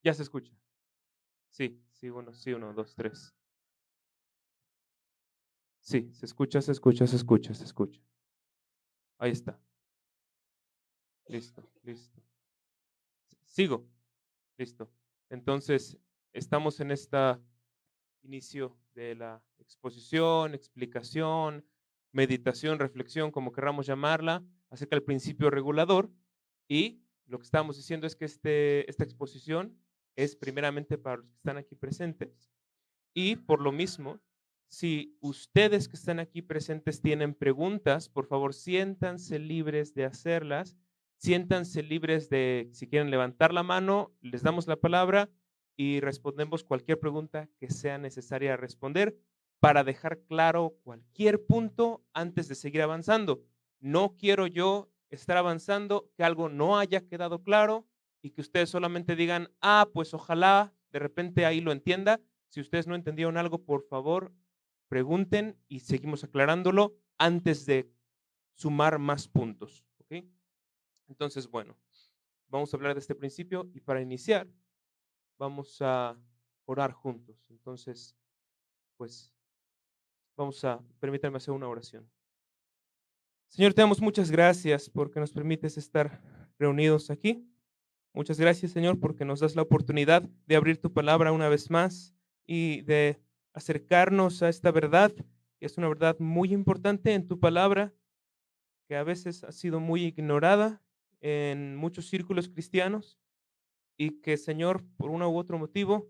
¿Ya se escucha? Sí, sí, uno, dos, tres. Sí, se escucha, se escucha, se escucha, se escucha. Ahí está. Listo, listo. Sigo. Listo. Entonces, estamos en este inicio de la exposición, explicación, meditación, reflexión, como querramos llamarla, acerca del principio regulador. Y lo que estamos diciendo es que esta exposición es primeramente para los que están aquí presentes. Y por lo mismo, si ustedes que están aquí presentes tienen preguntas, por favor, siéntanse libres de hacerlas. Siéntanse libres de, si quieren levantar la mano, les damos la palabra y respondemos cualquier pregunta que sea necesaria responder para dejar claro cualquier punto antes de seguir avanzando. No quiero yo estar avanzando, que algo no haya quedado claro y que ustedes solamente digan, pues ojalá de repente ahí lo entienda. Si ustedes no entendieron algo, por favor, pregunten y seguimos aclarándolo antes de sumar más puntos. ¿Ok? Entonces, bueno, vamos a hablar de este principio y para iniciar vamos a orar juntos. Entonces, pues permítanme hacer una oración. Señor, te damos muchas gracias porque nos permites estar reunidos aquí. Muchas gracias, Señor, porque nos das la oportunidad de abrir tu palabra una vez más y de acercarnos a esta verdad, que es una verdad muy importante en tu palabra, que a veces ha sido muy ignorada en muchos círculos cristianos y que, Señor, por uno u otro motivo,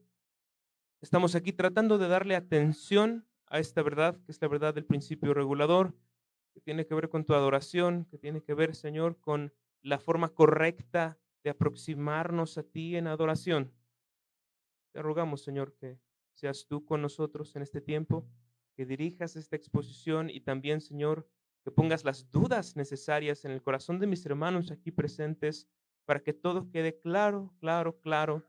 estamos aquí tratando de darle atención a esta verdad, que es la verdad del principio regulador, que tiene que ver con tu adoración, que tiene que ver, Señor, con la forma correcta de aproximarnos a ti en adoración. Te rogamos, Señor, que seas tú con nosotros en este tiempo, que dirijas esta exposición y también, Señor, que pongas las dudas necesarias en el corazón de mis hermanos aquí presentes para que todo quede claro, claro, claro.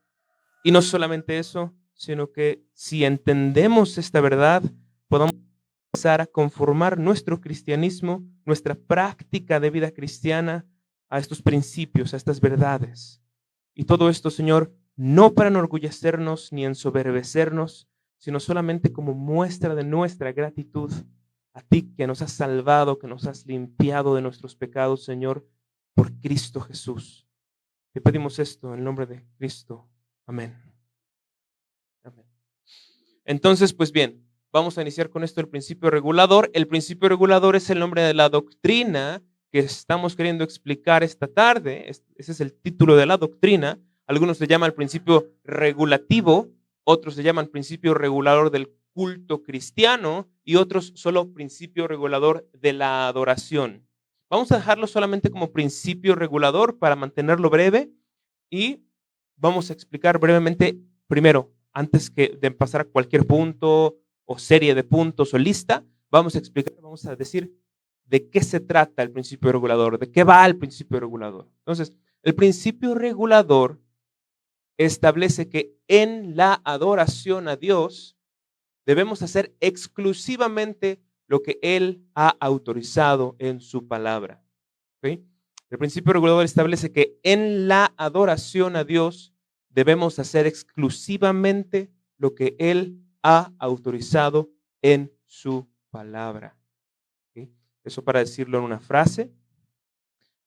Y no solamente eso, sino que si entendemos esta verdad, podamos empezar a conformar nuestro cristianismo, nuestra práctica de vida cristiana a estos principios, a estas verdades. Y todo esto, Señor, no para enorgullecernos ni ensoberbecernos, sino solamente como muestra de nuestra gratitud a ti que nos has salvado, que nos has limpiado de nuestros pecados, Señor, por Cristo Jesús. Te pedimos esto en el nombre de Cristo. Amén. Amén. Entonces, pues bien, vamos a iniciar con esto el principio regulador. El principio regulador es el nombre de la doctrina que estamos queriendo explicar esta tarde. Ese es el título de la doctrina. Algunos le llaman principio regulativo, otros le llaman principio regulador del culto cristiano y otros solo principio regulador de la adoración. Vamos a dejarlo solamente como principio regulador para mantenerlo breve y vamos a explicar brevemente primero, antes de pasar a cualquier punto o serie de puntos o lista, vamos a decir de qué se trata el principio regulador, de qué va el principio regulador. Entonces, el principio regulador establece que en la adoración a Dios debemos hacer exclusivamente lo que Él ha autorizado en su palabra. ¿Okay? El principio regulador establece que en la adoración a Dios debemos hacer exclusivamente lo que Él ha autorizado en su palabra. ¿Okay? Eso para decirlo en una frase,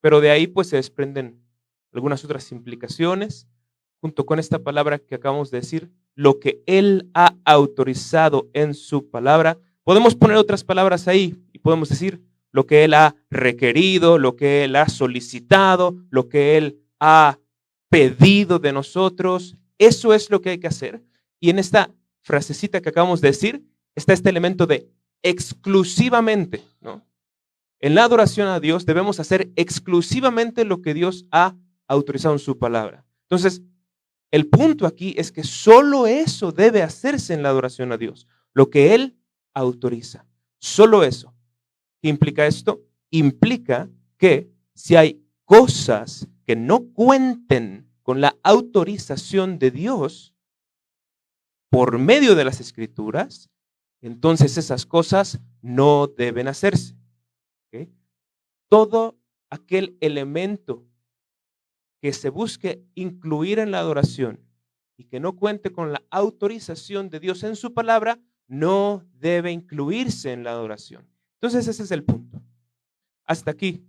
pero de ahí pues se desprenden algunas otras implicaciones junto con esta palabra que acabamos de decir, lo que Él ha autorizado en su palabra. Podemos poner otras palabras ahí y podemos decir lo que Él ha requerido, lo que Él ha solicitado, lo que Él ha pedido de nosotros. Eso es lo que hay que hacer. Y en esta frasecita que acabamos de decir está este elemento de exclusivamente, ¿no? En la adoración a Dios debemos hacer exclusivamente lo que Dios ha autorizado en su palabra. Entonces, el punto aquí es que solo eso debe hacerse en la adoración a Dios, lo que Él autoriza. Solo eso. ¿Qué implica esto? Implica que si hay cosas que no cuenten con la autorización de Dios por medio de las Escrituras, entonces esas cosas no deben hacerse. ¿Okay? Todo aquel elemento que se busque incluir en la adoración y que no cuente con la autorización de Dios en su palabra, no debe incluirse en la adoración. Entonces ese es el punto. Hasta aquí,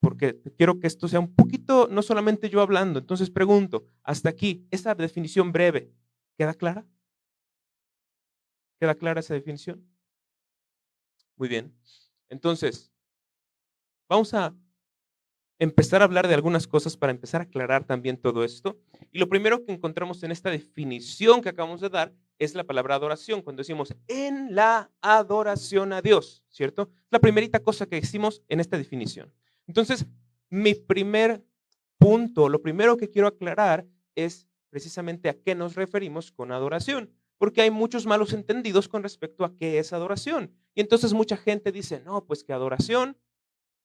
porque quiero que esto sea un poquito, no solamente yo hablando. Entonces pregunto, hasta aquí, esa definición breve, ¿queda clara? ¿Queda clara esa definición? Muy bien. Entonces, vamos a empezar a hablar de algunas cosas para empezar a aclarar también todo esto. Y lo primero que encontramos en esta definición que acabamos de dar es la palabra adoración, cuando decimos en la adoración a Dios, ¿cierto? La primerita cosa que decimos en esta definición. Entonces, mi primer punto, lo primero que quiero aclarar es precisamente a qué nos referimos con adoración, porque hay muchos malos entendidos con respecto a qué es adoración. Y entonces mucha gente dice, no, pues que adoración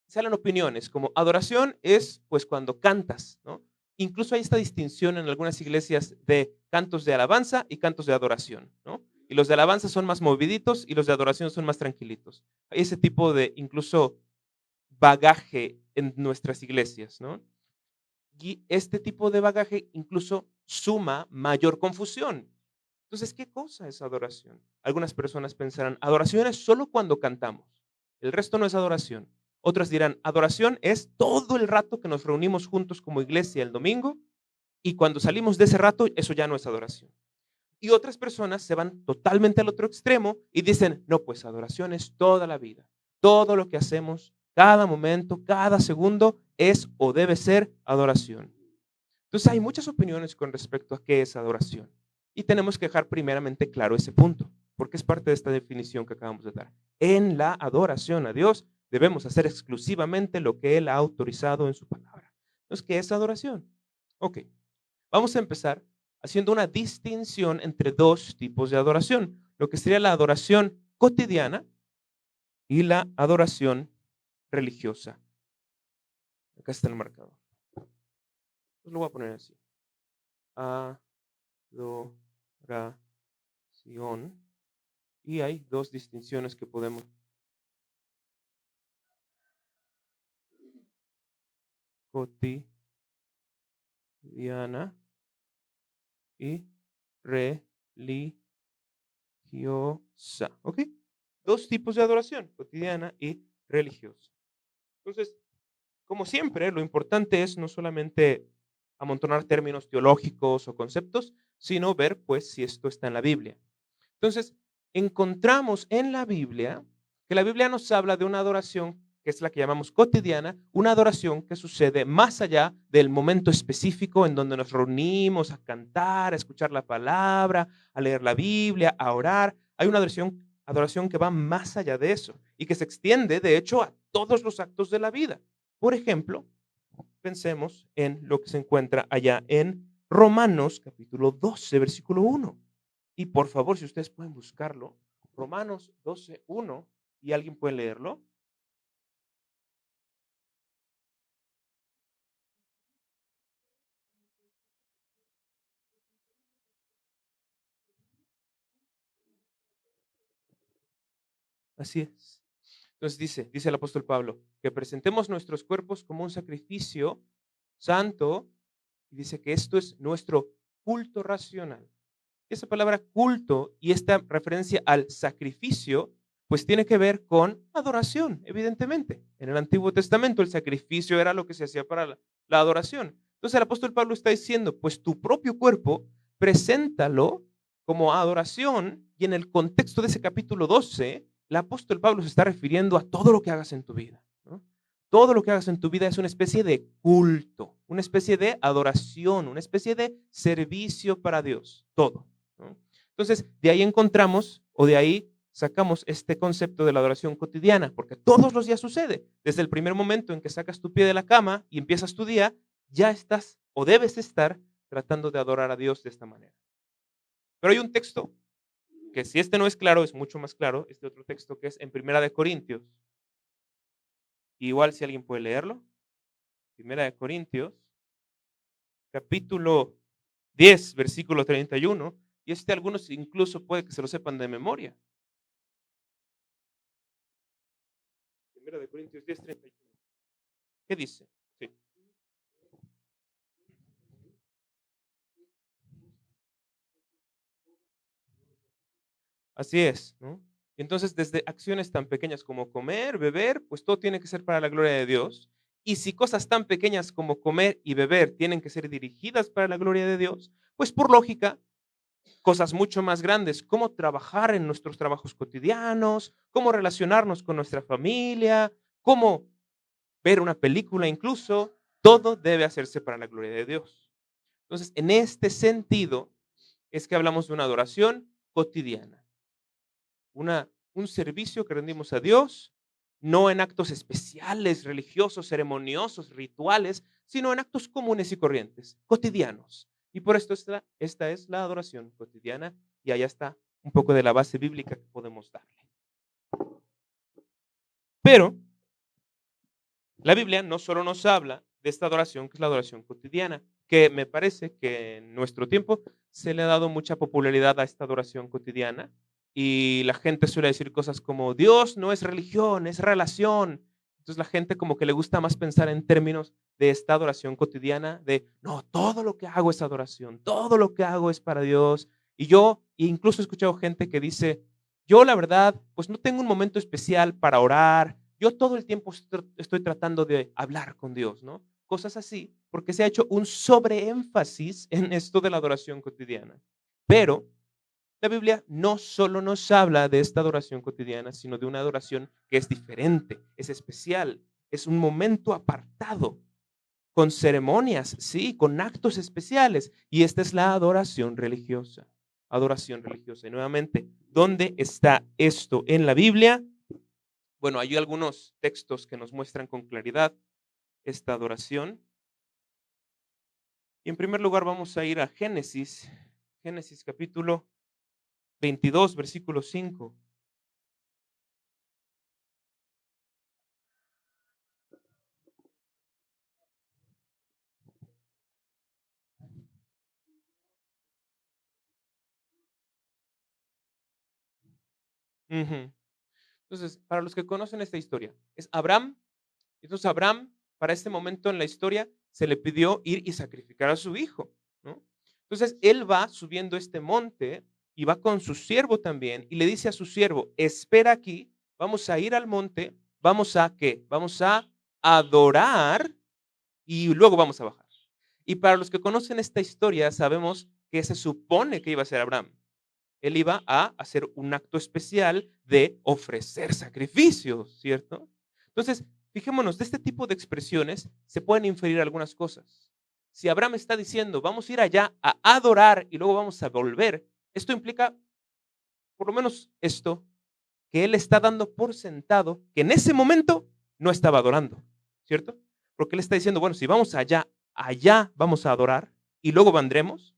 salen opiniones, como adoración es pues cuando cantas, ¿no? Incluso hay esta distinción en algunas iglesias de cantos de alabanza y cantos de adoración, ¿no? Y los de alabanza son más moviditos y los de adoración son más tranquilitos. Hay ese tipo de incluso bagaje en nuestras iglesias, ¿no? Y este tipo de bagaje incluso suma mayor confusión. Entonces, ¿qué cosa es adoración? Algunas personas pensarán, adoración es solo cuando cantamos. El resto no es adoración. Otras dirán, adoración es todo el rato que nos reunimos juntos como iglesia el domingo y cuando salimos de ese rato, eso ya no es adoración. Y otras personas se van totalmente al otro extremo y dicen, no, pues adoración es toda la vida. Todo lo que hacemos, cada momento, cada segundo es o debe ser adoración. Entonces hay muchas opiniones con respecto a qué es adoración. Y tenemos que dejar primeramente claro ese punto, porque es parte de esta definición que acabamos de dar. En la adoración a Dios debemos hacer exclusivamente lo que Él ha autorizado en su palabra. Entonces, ¿qué es adoración? Ok, vamos a empezar haciendo una distinción entre dos tipos de adoración, lo que sería la adoración cotidiana y la adoración religiosa. Acá está el marcador. Pues lo voy a poner así. Adoración. Y hay dos distinciones que podemos. Cotidiana y religiosa. ¿Ok? Dos tipos de adoración, cotidiana y religiosa. Entonces, como siempre, lo importante es no solamente amontonar términos teológicos o conceptos, sino ver, pues, si esto está en la Biblia. Entonces, encontramos en la Biblia que la Biblia nos habla de una adoración que es la que llamamos cotidiana, una adoración que sucede más allá del momento específico en donde nos reunimos a cantar, a escuchar la palabra, a leer la Biblia, a orar. Hay una adoración que va más allá de eso y que se extiende, de hecho, a todos los actos de la vida. Por ejemplo, pensemos en lo que se encuentra allá en Romanos capítulo 12, versículo 1. Y por favor, si ustedes pueden buscarlo, Romanos 12:1, y alguien puede leerlo. Así es. Entonces dice el apóstol Pablo, que presentemos nuestros cuerpos como un sacrificio santo, y dice que esto es nuestro culto racional. Esa palabra culto y esta referencia al sacrificio, pues tiene que ver con adoración, evidentemente. En el Antiguo Testamento el sacrificio era lo que se hacía para la adoración. Entonces el apóstol Pablo está diciendo, pues tu propio cuerpo, preséntalo como adoración, y en el contexto de ese capítulo 12, el apóstol Pablo se está refiriendo a todo lo que hagas en tu vida, ¿no? Todo lo que hagas en tu vida es una especie de culto, una especie de adoración, una especie de servicio para Dios, todo, ¿no? Entonces, de ahí encontramos, o de ahí sacamos este concepto de la adoración cotidiana, porque todos los días sucede. Desde el primer momento en que sacas tu pie de la cama y empiezas tu día, ya estás o debes estar tratando de adorar a Dios de esta manera. Pero hay un texto que, si este no es claro, es mucho más claro, este otro texto que es en Primera de Corintios. Igual si alguien puede leerlo, Primera de Corintios, capítulo 10, versículo 31, y este algunos incluso puede que se lo sepan de memoria. Primera de Corintios 10, 31. ¿Qué dice? Sí. Así es, ¿no? Entonces, desde acciones tan pequeñas como comer, beber, pues todo tiene que ser para la gloria de Dios. Y si cosas tan pequeñas como comer y beber tienen que ser dirigidas para la gloria de Dios, pues por lógica, cosas mucho más grandes, cómo trabajar en nuestros trabajos cotidianos, cómo relacionarnos con nuestra familia, cómo ver una película incluso, todo debe hacerse para la gloria de Dios. Entonces, en este sentido, es que hablamos de una adoración cotidiana, un servicio que rendimos a Dios, no en actos especiales, religiosos, ceremoniosos, rituales, sino en actos comunes y corrientes, cotidianos. Y por esto esta es la adoración cotidiana y allá está un poco de la base bíblica que podemos darle. Pero la Biblia no solo nos habla de esta adoración, que es la adoración cotidiana, que me parece que en nuestro tiempo se le ha dado mucha popularidad a esta adoración cotidiana y la gente suele decir cosas como Dios no es religión, es relación. Entonces la gente como que le gusta más pensar en términos de esta adoración cotidiana, de no, todo lo que hago es adoración, todo lo que hago es para Dios. Y yo incluso he escuchado gente que dice, yo la verdad, pues no tengo un momento especial para orar, yo todo el tiempo estoy tratando de hablar con Dios, ¿no? Cosas así, porque se ha hecho un sobreénfasis en esto de la adoración cotidiana. Pero la Biblia no solo nos habla de esta adoración cotidiana, sino de una adoración que es diferente, es especial, es un momento apartado, con ceremonias, sí, con actos especiales. Y esta es la adoración religiosa. Adoración religiosa. Y nuevamente, ¿dónde está esto en la Biblia? Bueno, hay algunos textos que nos muestran con claridad esta adoración. Y en primer lugar vamos a ir a Génesis, Génesis capítulo 22, versículo 5. Ujú. Entonces, para los que conocen esta historia, es Abraham. Entonces, Abraham, para este momento en la historia, se le pidió ir y sacrificar a su hijo, ¿no? Entonces, él va subiendo este monte y va con su siervo también y le dice a su siervo, espera aquí, vamos a ir al monte, vamos a ¿qué? Vamos a adorar y luego vamos a bajar. Y para los que conocen esta historia, sabemos que se supone que iba a ser Abraham. Él iba a hacer un acto especial de ofrecer sacrificios, ¿cierto? Entonces, fijémonos, de este tipo de expresiones se pueden inferir algunas cosas. Si Abraham está diciendo, vamos a ir allá a adorar y luego vamos a volver, esto implica, por lo menos esto, que él está dando por sentado que en ese momento no estaba adorando, ¿cierto? Porque él está diciendo, bueno, si vamos allá, allá vamos a adorar y luego vendremos.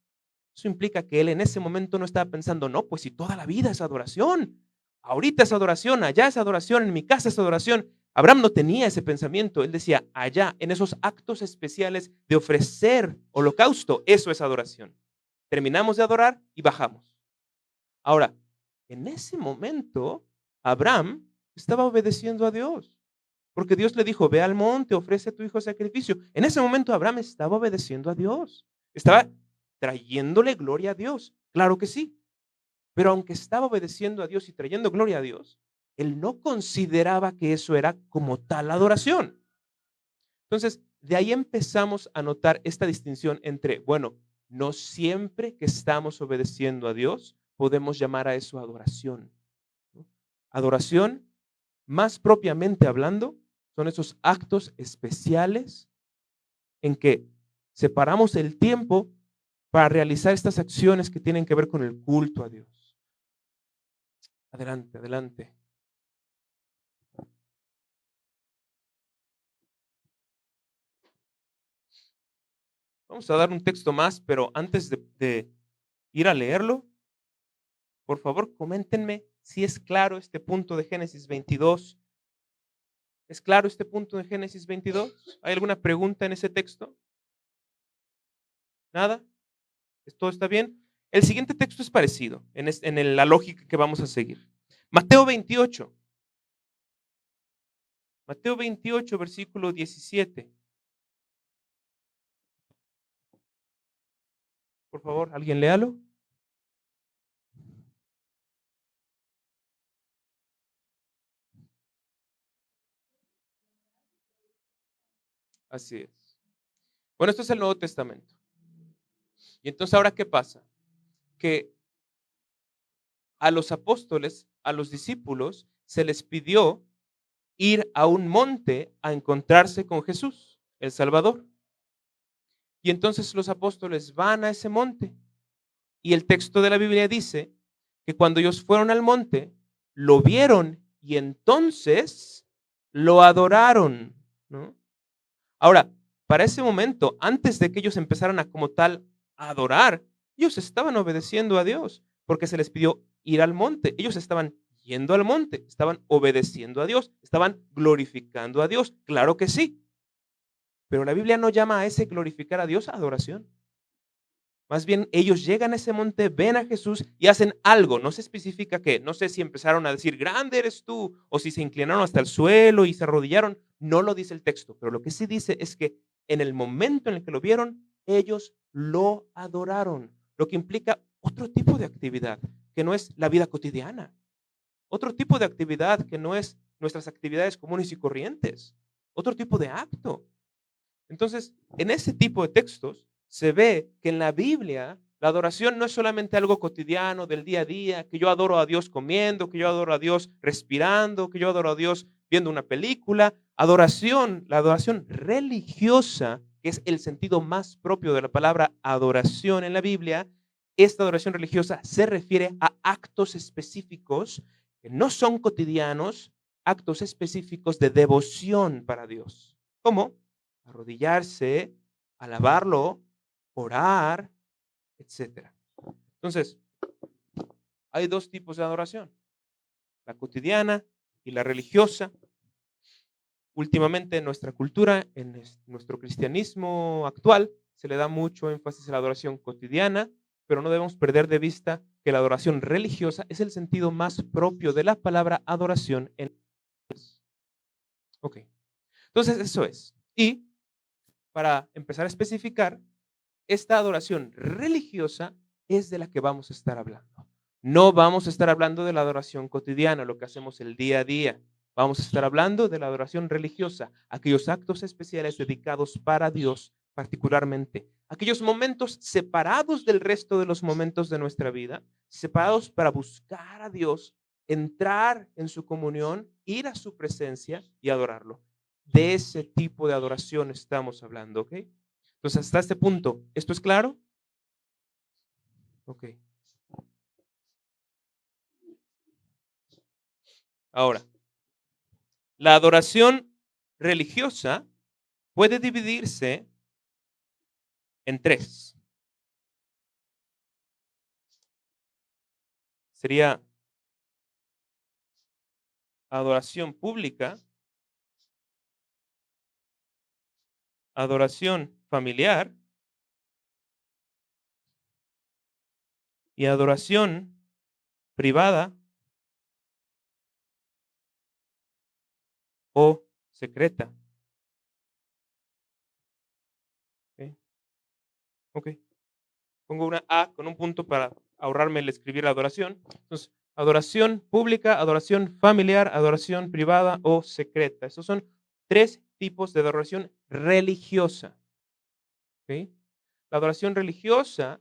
Eso implica que él en ese momento no estaba pensando, no, pues si toda la vida es adoración, ahorita es adoración, allá es adoración, en mi casa es adoración. Abraham no tenía ese pensamiento, él decía, allá, en esos actos especiales de ofrecer holocausto, eso es adoración. Terminamos de adorar y bajamos. Ahora, en ese momento, Abraham estaba obedeciendo a Dios, porque Dios le dijo, ve al monte, ofrece a tu hijo sacrificio. En ese momento, Abraham estaba obedeciendo a Dios, estaba trayéndole gloria a Dios. Claro que sí, pero aunque estaba obedeciendo a Dios y trayendo gloria a Dios, él no consideraba que eso era como tal adoración. Entonces, de ahí empezamos a notar esta distinción entre, bueno, no siempre que estamos obedeciendo a Dios podemos llamar a eso adoración, ¿no? Adoración, más propiamente hablando, son esos actos especiales en que separamos el tiempo para realizar estas acciones que tienen que ver con el culto a Dios. Adelante, adelante. Vamos a dar un texto más, pero antes de ir a leerlo, por favor, coméntenme si es claro este punto de Génesis 22. ¿Es claro este punto de Génesis 22? ¿Hay alguna pregunta en ese texto? ¿Nada? ¿Todo está bien? El siguiente texto es parecido la lógica que vamos a seguir. Mateo 28. Mateo 28, versículo 17. Por favor, alguien léalo. Así es. Bueno, esto es el Nuevo Testamento. Y entonces, ¿ahora qué pasa? Que a los apóstoles, a los discípulos, se les pidió ir a un monte a encontrarse con Jesús, el Salvador. Y entonces los apóstoles van a ese monte. Y el texto de la Biblia dice que cuando ellos fueron al monte, lo vieron y entonces lo adoraron, ¿no? Ahora, para ese momento, antes de que ellos empezaran a como tal a adorar, ellos estaban obedeciendo a Dios, porque se les pidió ir al monte. Ellos estaban yendo al monte, estaban obedeciendo a Dios, estaban glorificando a Dios. Claro que sí, pero la Biblia no llama a ese glorificar a Dios adoración. Más bien, ellos llegan a ese monte, ven a Jesús y hacen algo. No se especifica qué. No sé si empezaron a decir, grande eres tú, o si se inclinaron hasta el suelo y se arrodillaron. No lo dice el texto, pero lo que sí dice es que en el momento en el que lo vieron, ellos lo adoraron. Lo que implica otro tipo de actividad, que no es la vida cotidiana. Otro tipo de actividad que no es nuestras actividades comunes y corrientes. Otro tipo de acto. Entonces, en ese tipo de textos se ve que en la Biblia la adoración no es solamente algo cotidiano del día a día, que yo adoro a Dios comiendo, que yo adoro a Dios respirando, que yo adoro a Dios viendo una película. Adoración, la adoración religiosa, que es el sentido más propio de la palabra adoración en la Biblia, esta adoración religiosa se refiere a actos específicos que no son cotidianos, actos específicos de devoción para Dios. ¿Cómo? Arrodillarse, alabarlo, orar, etcétera. Entonces, hay dos tipos de adoración, la cotidiana y la religiosa. Últimamente en nuestra cultura, en nuestro cristianismo actual, se le da mucho énfasis a la adoración cotidiana, pero no debemos perder de vista que la adoración religiosa es el sentido más propio de la palabra adoración en. Ok, entonces eso es. Y para empezar a especificar, esta adoración religiosa es de la que vamos a estar hablando. No vamos a estar hablando de la adoración cotidiana, lo que hacemos el día a día. Vamos a estar hablando de la adoración religiosa, aquellos actos especiales dedicados para Dios particularmente, aquellos momentos separados del resto de los momentos de nuestra vida, separados para buscar a Dios, entrar en su comunión, ir a su presencia y adorarlo. De ese tipo de adoración estamos hablando, ¿ok? Entonces, hasta este punto, ¿esto es claro? Ok. Ahora, la adoración religiosa puede dividirse en tres. Sería adoración pública, adoración familiar y adoración privada o secreta. Ok. Ok. Pongo una A con un punto para ahorrarme el escribir la adoración. Entonces, adoración pública, adoración familiar, adoración privada o secreta. Esos son tres tipos de adoración religiosa. ¿Ok? La adoración religiosa,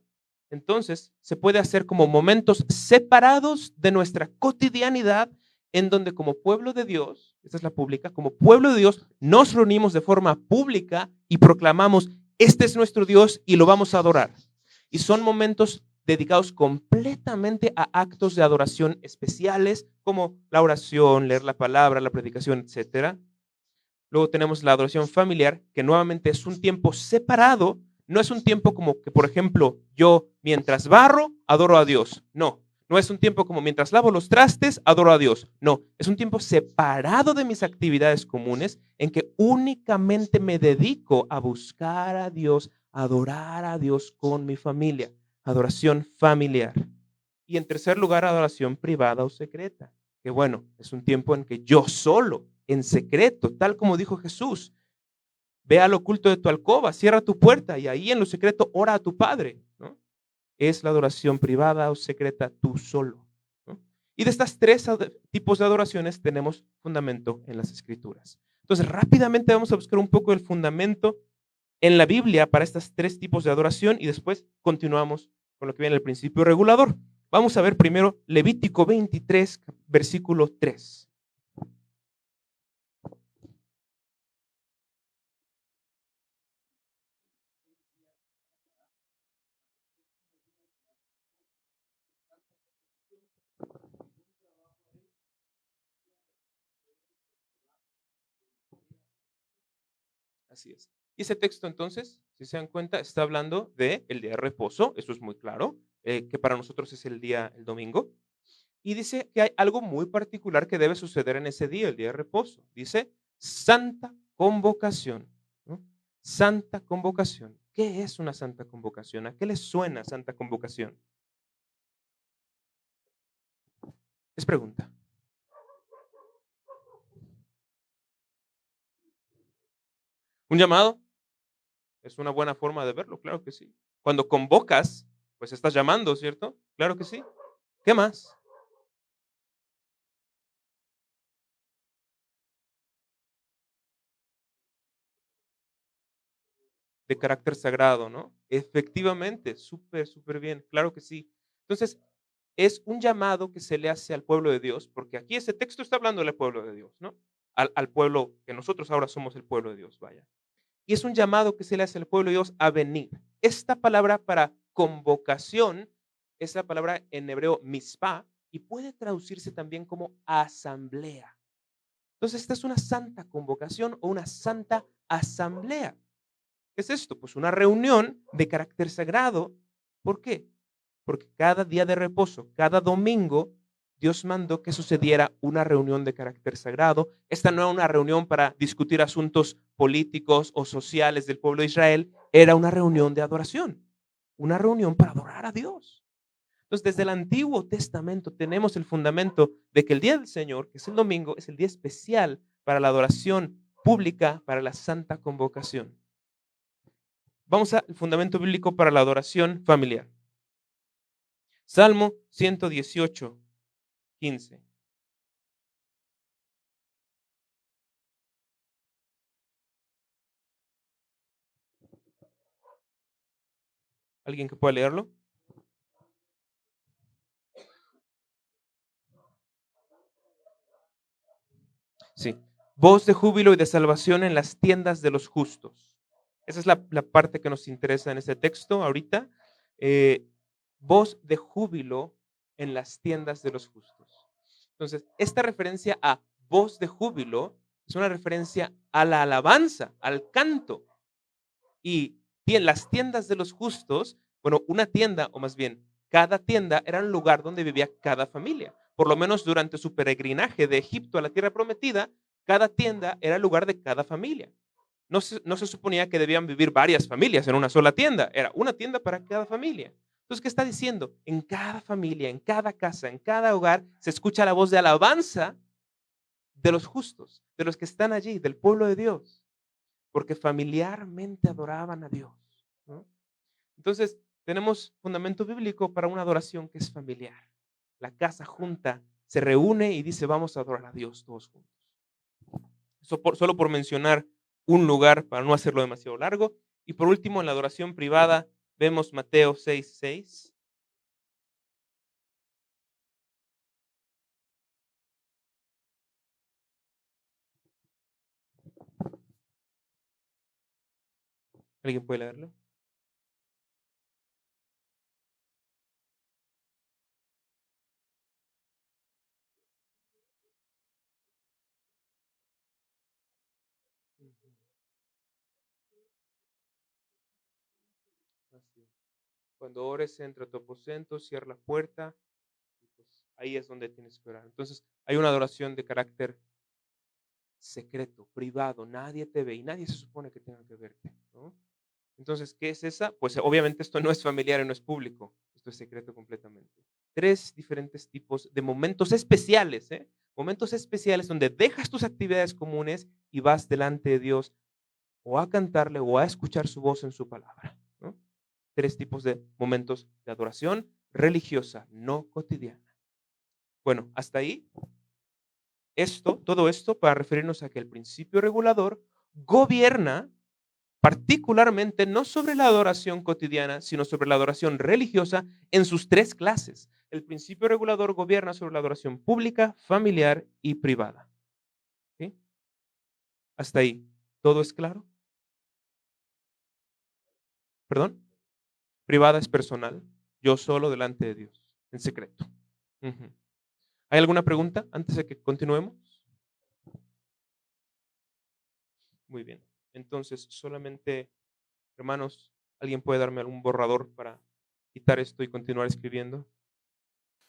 entonces, se puede hacer como momentos separados de nuestra cotidianidad, en donde como pueblo de Dios, esta es la pública, como pueblo de Dios, nos reunimos de forma pública y proclamamos, este es nuestro Dios y lo vamos a adorar. Y son momentos dedicados completamente a actos de adoración especiales, como la oración, leer la palabra, la predicación, etcétera. Luego tenemos la adoración familiar, que nuevamente es un tiempo separado. No es un tiempo como que, por ejemplo, yo mientras barro, adoro a Dios. No, no es un tiempo como mientras lavo los trastes, adoro a Dios. No, es un tiempo separado de mis actividades comunes en que únicamente me dedico a buscar a Dios, a adorar a Dios con mi familia. Adoración familiar. Y en tercer lugar, adoración privada o secreta, que bueno, es un tiempo en que yo solo, en secreto, tal como dijo Jesús, ve al oculto de tu alcoba, cierra tu puerta y ahí en lo secreto ora a tu Padre, ¿no? Es la adoración privada o secreta tú solo, ¿no? Y de estas tres tipos de adoraciones tenemos fundamento en las Escrituras. Entonces, rápidamente vamos a buscar un poco el fundamento en la Biblia para estos 3 tipos de adoración y después continuamos con lo que viene el principio regulador. Vamos a ver primero Levítico 23, versículo 3. Así es. Y ese texto entonces, si se dan cuenta, está hablando de el día de reposo, eso es muy claro, que para nosotros es el día, el domingo. Y dice que hay algo muy particular que debe suceder en ese día, el día de reposo. Dice santa convocación, ¿no? Santa convocación. ¿Qué es una santa convocación? ¿A qué le suena santa convocación? Es pregunta. ¿Un llamado? Es una buena forma de verlo, claro que sí. Cuando convocas, pues estás llamando, ¿cierto? Claro que sí. ¿Qué más? De carácter sagrado, ¿no? Efectivamente, súper, súper bien, claro que sí. Entonces, es un llamado que se le hace al pueblo de Dios, porque aquí ese texto está hablando del pueblo de Dios, ¿no? Al pueblo que nosotros ahora somos el pueblo de Dios, vaya. Y es un llamado que se le hace al pueblo de Dios a venir. Esta palabra para convocación es la palabra en hebreo mispah y puede traducirse también como asamblea. Entonces, esta es una santa convocación o una santa asamblea. ¿Qué es esto? Pues una reunión de carácter sagrado. ¿Por qué? Porque cada día de reposo, cada domingo, Dios mandó que sucediera una reunión de carácter sagrado. Esta no era una reunión para discutir asuntos políticos o sociales del pueblo de Israel, era una reunión de adoración, una reunión para adorar a Dios. Entonces, desde el Antiguo Testamento tenemos el fundamento de que el día del Señor, que es el domingo, es el día especial para la adoración pública, para la santa convocación. Vamos al fundamento bíblico para la adoración familiar. Salmo 118, 15. ¿Alguien que pueda leerlo? Sí. Voz de júbilo y de salvación en las tiendas de los justos. Esa es la parte que nos interesa en este texto ahorita. Eh, Voz de júbilo en las tiendas de los justos. Entonces, esta referencia a voz de júbilo es una referencia a la alabanza, al canto. Y en las tiendas de los justos, bueno, una tienda, o más bien, cada tienda era un lugar donde vivía cada familia. Por lo menos durante su peregrinaje de Egipto a la tierra prometida, cada tienda era el lugar de cada familia. No se suponía que debían vivir varias familias en una sola tienda, era una tienda para cada familia. Entonces, ¿qué está diciendo? En cada familia, en cada casa, en cada hogar, se escucha la voz de alabanza de los justos, de los que están allí, del pueblo de Dios, porque familiarmente adoraban a Dios, ¿no? Entonces, tenemos fundamento bíblico para una adoración que es familiar. La casa junta se reúne y dice, vamos a adorar a Dios todos juntos. Solo por mencionar un lugar para no hacerlo demasiado largo. Y por último, en la adoración privada, vemos Mateo 6:6. ¿Alguien puede leerlo? Ujú, así es. Cuando ores, entra a tu aposento, cierra la puerta, y pues ahí es donde tienes que orar. Entonces, hay una adoración de carácter secreto, privado, nadie te ve y nadie se supone que tenga que verte, ¿no? Entonces, ¿qué es esa? Pues obviamente esto no es familiar y no es público, esto es secreto completamente. Tres diferentes tipos de momentos especiales, ¿eh? Momentos especiales donde dejas tus actividades comunes y vas delante de Dios o a cantarle o a escuchar su voz en su palabra, ¿no? Tres tipos de momentos de adoración religiosa, no cotidiana. Bueno, hasta ahí Todo esto para referirnos a que el principio regulador gobierna particularmente no sobre la adoración cotidiana, sino sobre la adoración religiosa en sus tres clases. El principio regulador gobierna sobre la adoración pública, familiar y privada. ¿Sí? Hasta ahí. ¿Todo es claro? ¿Perdón? Privada es personal. Yo solo delante de Dios, en secreto. Ujú. ¿Hay alguna pregunta antes de que continuemos? Muy bien. Entonces, solamente, hermanos, ¿alguien puede darme algún borrador para quitar esto y continuar escribiendo?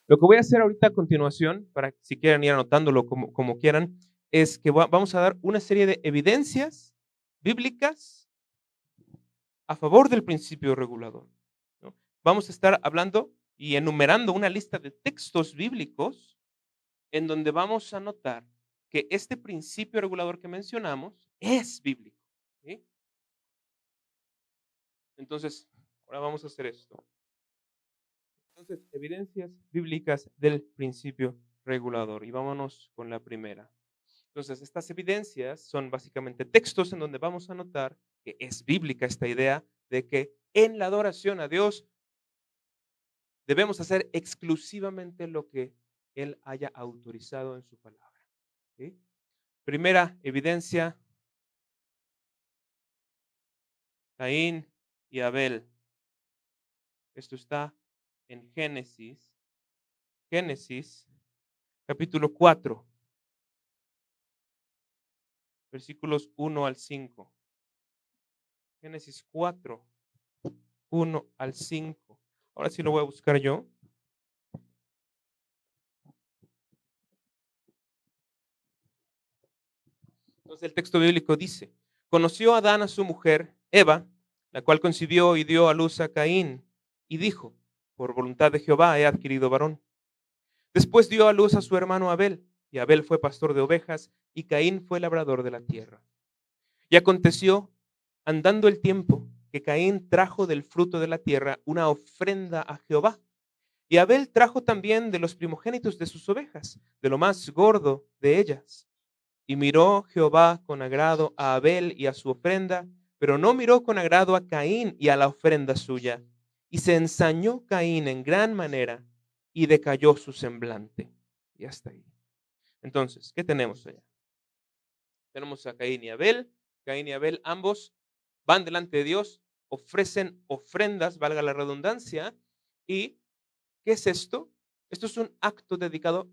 Lo que voy a hacer ahorita a continuación, para que si quieren ir anotándolo como quieran, es que vamos a dar una serie de evidencias bíblicas a favor del principio regulador, ¿no? Vamos a estar hablando y enumerando una lista de textos bíblicos en donde vamos a notar que este principio regulador que mencionamos es bíblico, ¿sí? Entonces, ahora vamos a hacer esto. Entonces, evidencias bíblicas del principio regulador. Y vámonos con la primera. Entonces, estas evidencias son básicamente textos en donde vamos a notar que es bíblica esta idea de que en la adoración a Dios debemos hacer exclusivamente lo que Él haya autorizado en su palabra, ¿sí? Primera evidencia, Caín y Abel. Esto está en Génesis capítulo 4, versículos 1 al 5. Génesis 4, 1 al 5. Ahora sí lo voy a buscar yo. Entonces el texto bíblico dice, conoció Adán a su mujer, Eva, la cual concibió y dio a luz a Caín, y dijo, por voluntad de Jehová he adquirido varón. Después dio a luz a su hermano Abel, y Abel fue pastor de ovejas, y Caín fue labrador de la tierra. Y aconteció, andando el tiempo, que Caín trajo del fruto de la tierra una ofrenda a Jehová. Y Abel trajo también de los primogénitos de sus ovejas, de lo más gordo de ellas. Y miró Jehová con agrado a Abel y a su ofrenda, pero no miró con agrado a Caín y a la ofrenda suya. Y se ensañó Caín en gran manera y decayó su semblante. Y hasta ahí. Entonces, ¿qué tenemos allá? Tenemos a Caín y Abel. Caín y Abel ambos van delante de Dios, ofrecen ofrendas, valga la redundancia. ¿Y qué es esto? Esto es un acto dedicado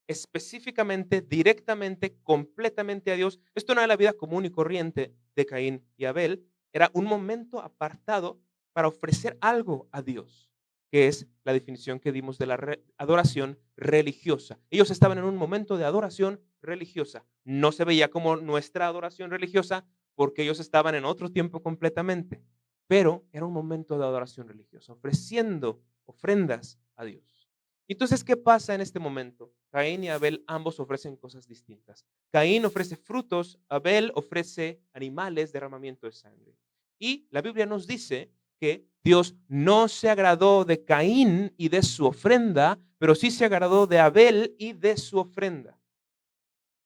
específicamente, directamente, completamente a Dios. Esto no era la vida común y corriente de Caín y Abel, era un momento apartado para ofrecer algo a Dios, que es la definición que dimos de la adoración religiosa. Ellos estaban en un momento de adoración religiosa. No se veía como nuestra adoración religiosa porque ellos estaban en otro tiempo completamente, pero era un momento de adoración religiosa, ofreciendo ofrendas a Dios. Entonces, ¿qué pasa en este momento? Caín y Abel ambos ofrecen cosas distintas. Caín ofrece frutos, Abel ofrece animales, derramamiento de sangre. Y la Biblia nos dice que Dios no se agradó de Caín y de su ofrenda, pero sí se agradó de Abel y de su ofrenda.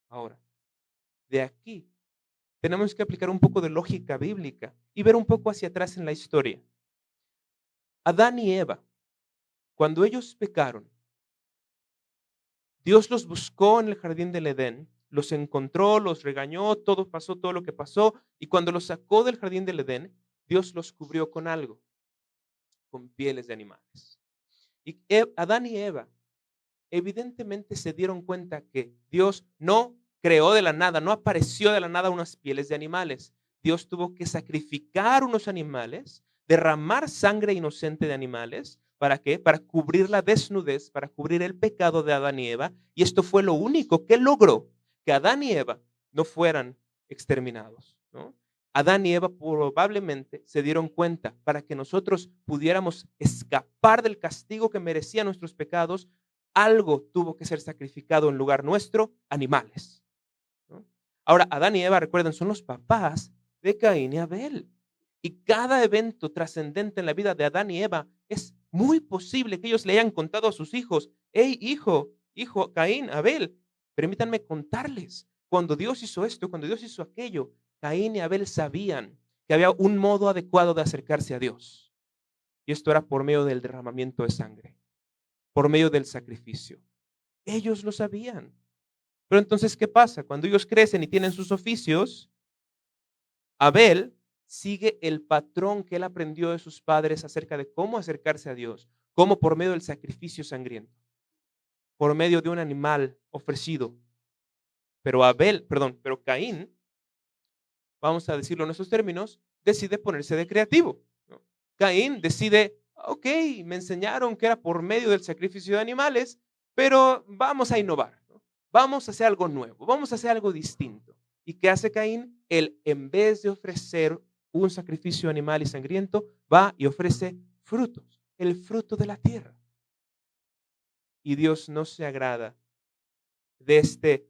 Ahora, de aquí tenemos que aplicar un poco de lógica bíblica y ver un poco hacia atrás en la historia. Adán y Eva, cuando ellos pecaron, Dios los buscó en el jardín del Edén, los encontró, los regañó, todo pasó, todo lo que pasó, y cuando los sacó del jardín del Edén, Dios los cubrió con algo, con pieles de animales. Y Adán y Eva evidentemente se dieron cuenta que Dios no creó de la nada, no apareció de la nada unas pieles de animales. Dios tuvo que sacrificar unos animales, derramar sangre inocente de animales. ¿Para qué? Para cubrir la desnudez, para cubrir el pecado de Adán y Eva. Y esto fue lo único que logró que Adán y Eva no fueran exterminados, ¿no? Adán y Eva probablemente se dieron cuenta para que nosotros pudiéramos escapar del castigo que merecían nuestros pecados, algo tuvo que ser sacrificado en lugar nuestro, animales, ¿no? Ahora, Adán y Eva, recuerden, son los papás de Caín y Abel. Y cada evento trascendente en la vida de Adán y Eva es muy posible que ellos le hayan contado a sus hijos, hey, hijo, Caín, Abel, Permítanme contarles, cuando Dios hizo esto, cuando Dios hizo aquello, Caín y Abel sabían que había un modo adecuado de acercarse a Dios. Y esto era por medio del derramamiento de sangre, por medio del sacrificio. Ellos lo sabían. Pero entonces, ¿qué pasa? Cuando ellos crecen y tienen sus oficios, Abel sigue el patrón que él aprendió de sus padres acerca de cómo acercarse a Dios, cómo por medio del sacrificio sangriento, por medio de un animal ofrecido. Pero Caín, vamos a decirlo en esos términos, decide ponerse de creativo, ¿no? Caín decide, ok, me enseñaron que era por medio del sacrificio de animales, pero vamos a innovar, ¿no? Vamos a hacer algo nuevo, vamos a hacer algo distinto. ¿Y qué hace Caín? Él, en vez de ofrecer un sacrificio animal y sangriento, va y ofrece frutos, el fruto de la tierra. Y Dios no se agrada de este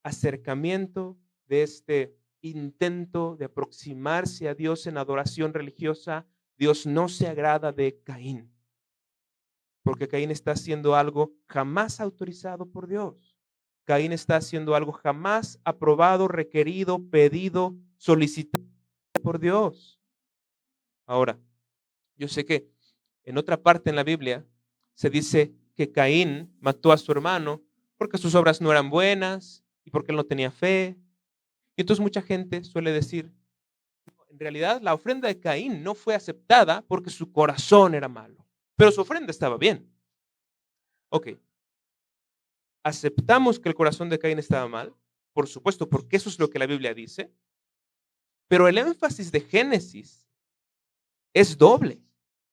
acercamiento, de este intento de aproximarse a Dios en adoración religiosa. Dios no se agrada de Caín, porque Caín está haciendo algo jamás autorizado por Dios. Caín está haciendo algo jamás aprobado, requerido, pedido, solicitado por Dios. Ahora, yo sé que en otra parte en la Biblia se dice que Caín mató a su hermano porque sus obras no eran buenas y porque él no tenía fe. Y entonces mucha gente suele decir, en realidad la ofrenda de Caín no fue aceptada porque su corazón era malo, pero su ofrenda estaba bien. Ok, aceptamos que el corazón de Caín estaba mal, por supuesto, porque eso es lo que la Biblia dice, pero el énfasis de Génesis es doble.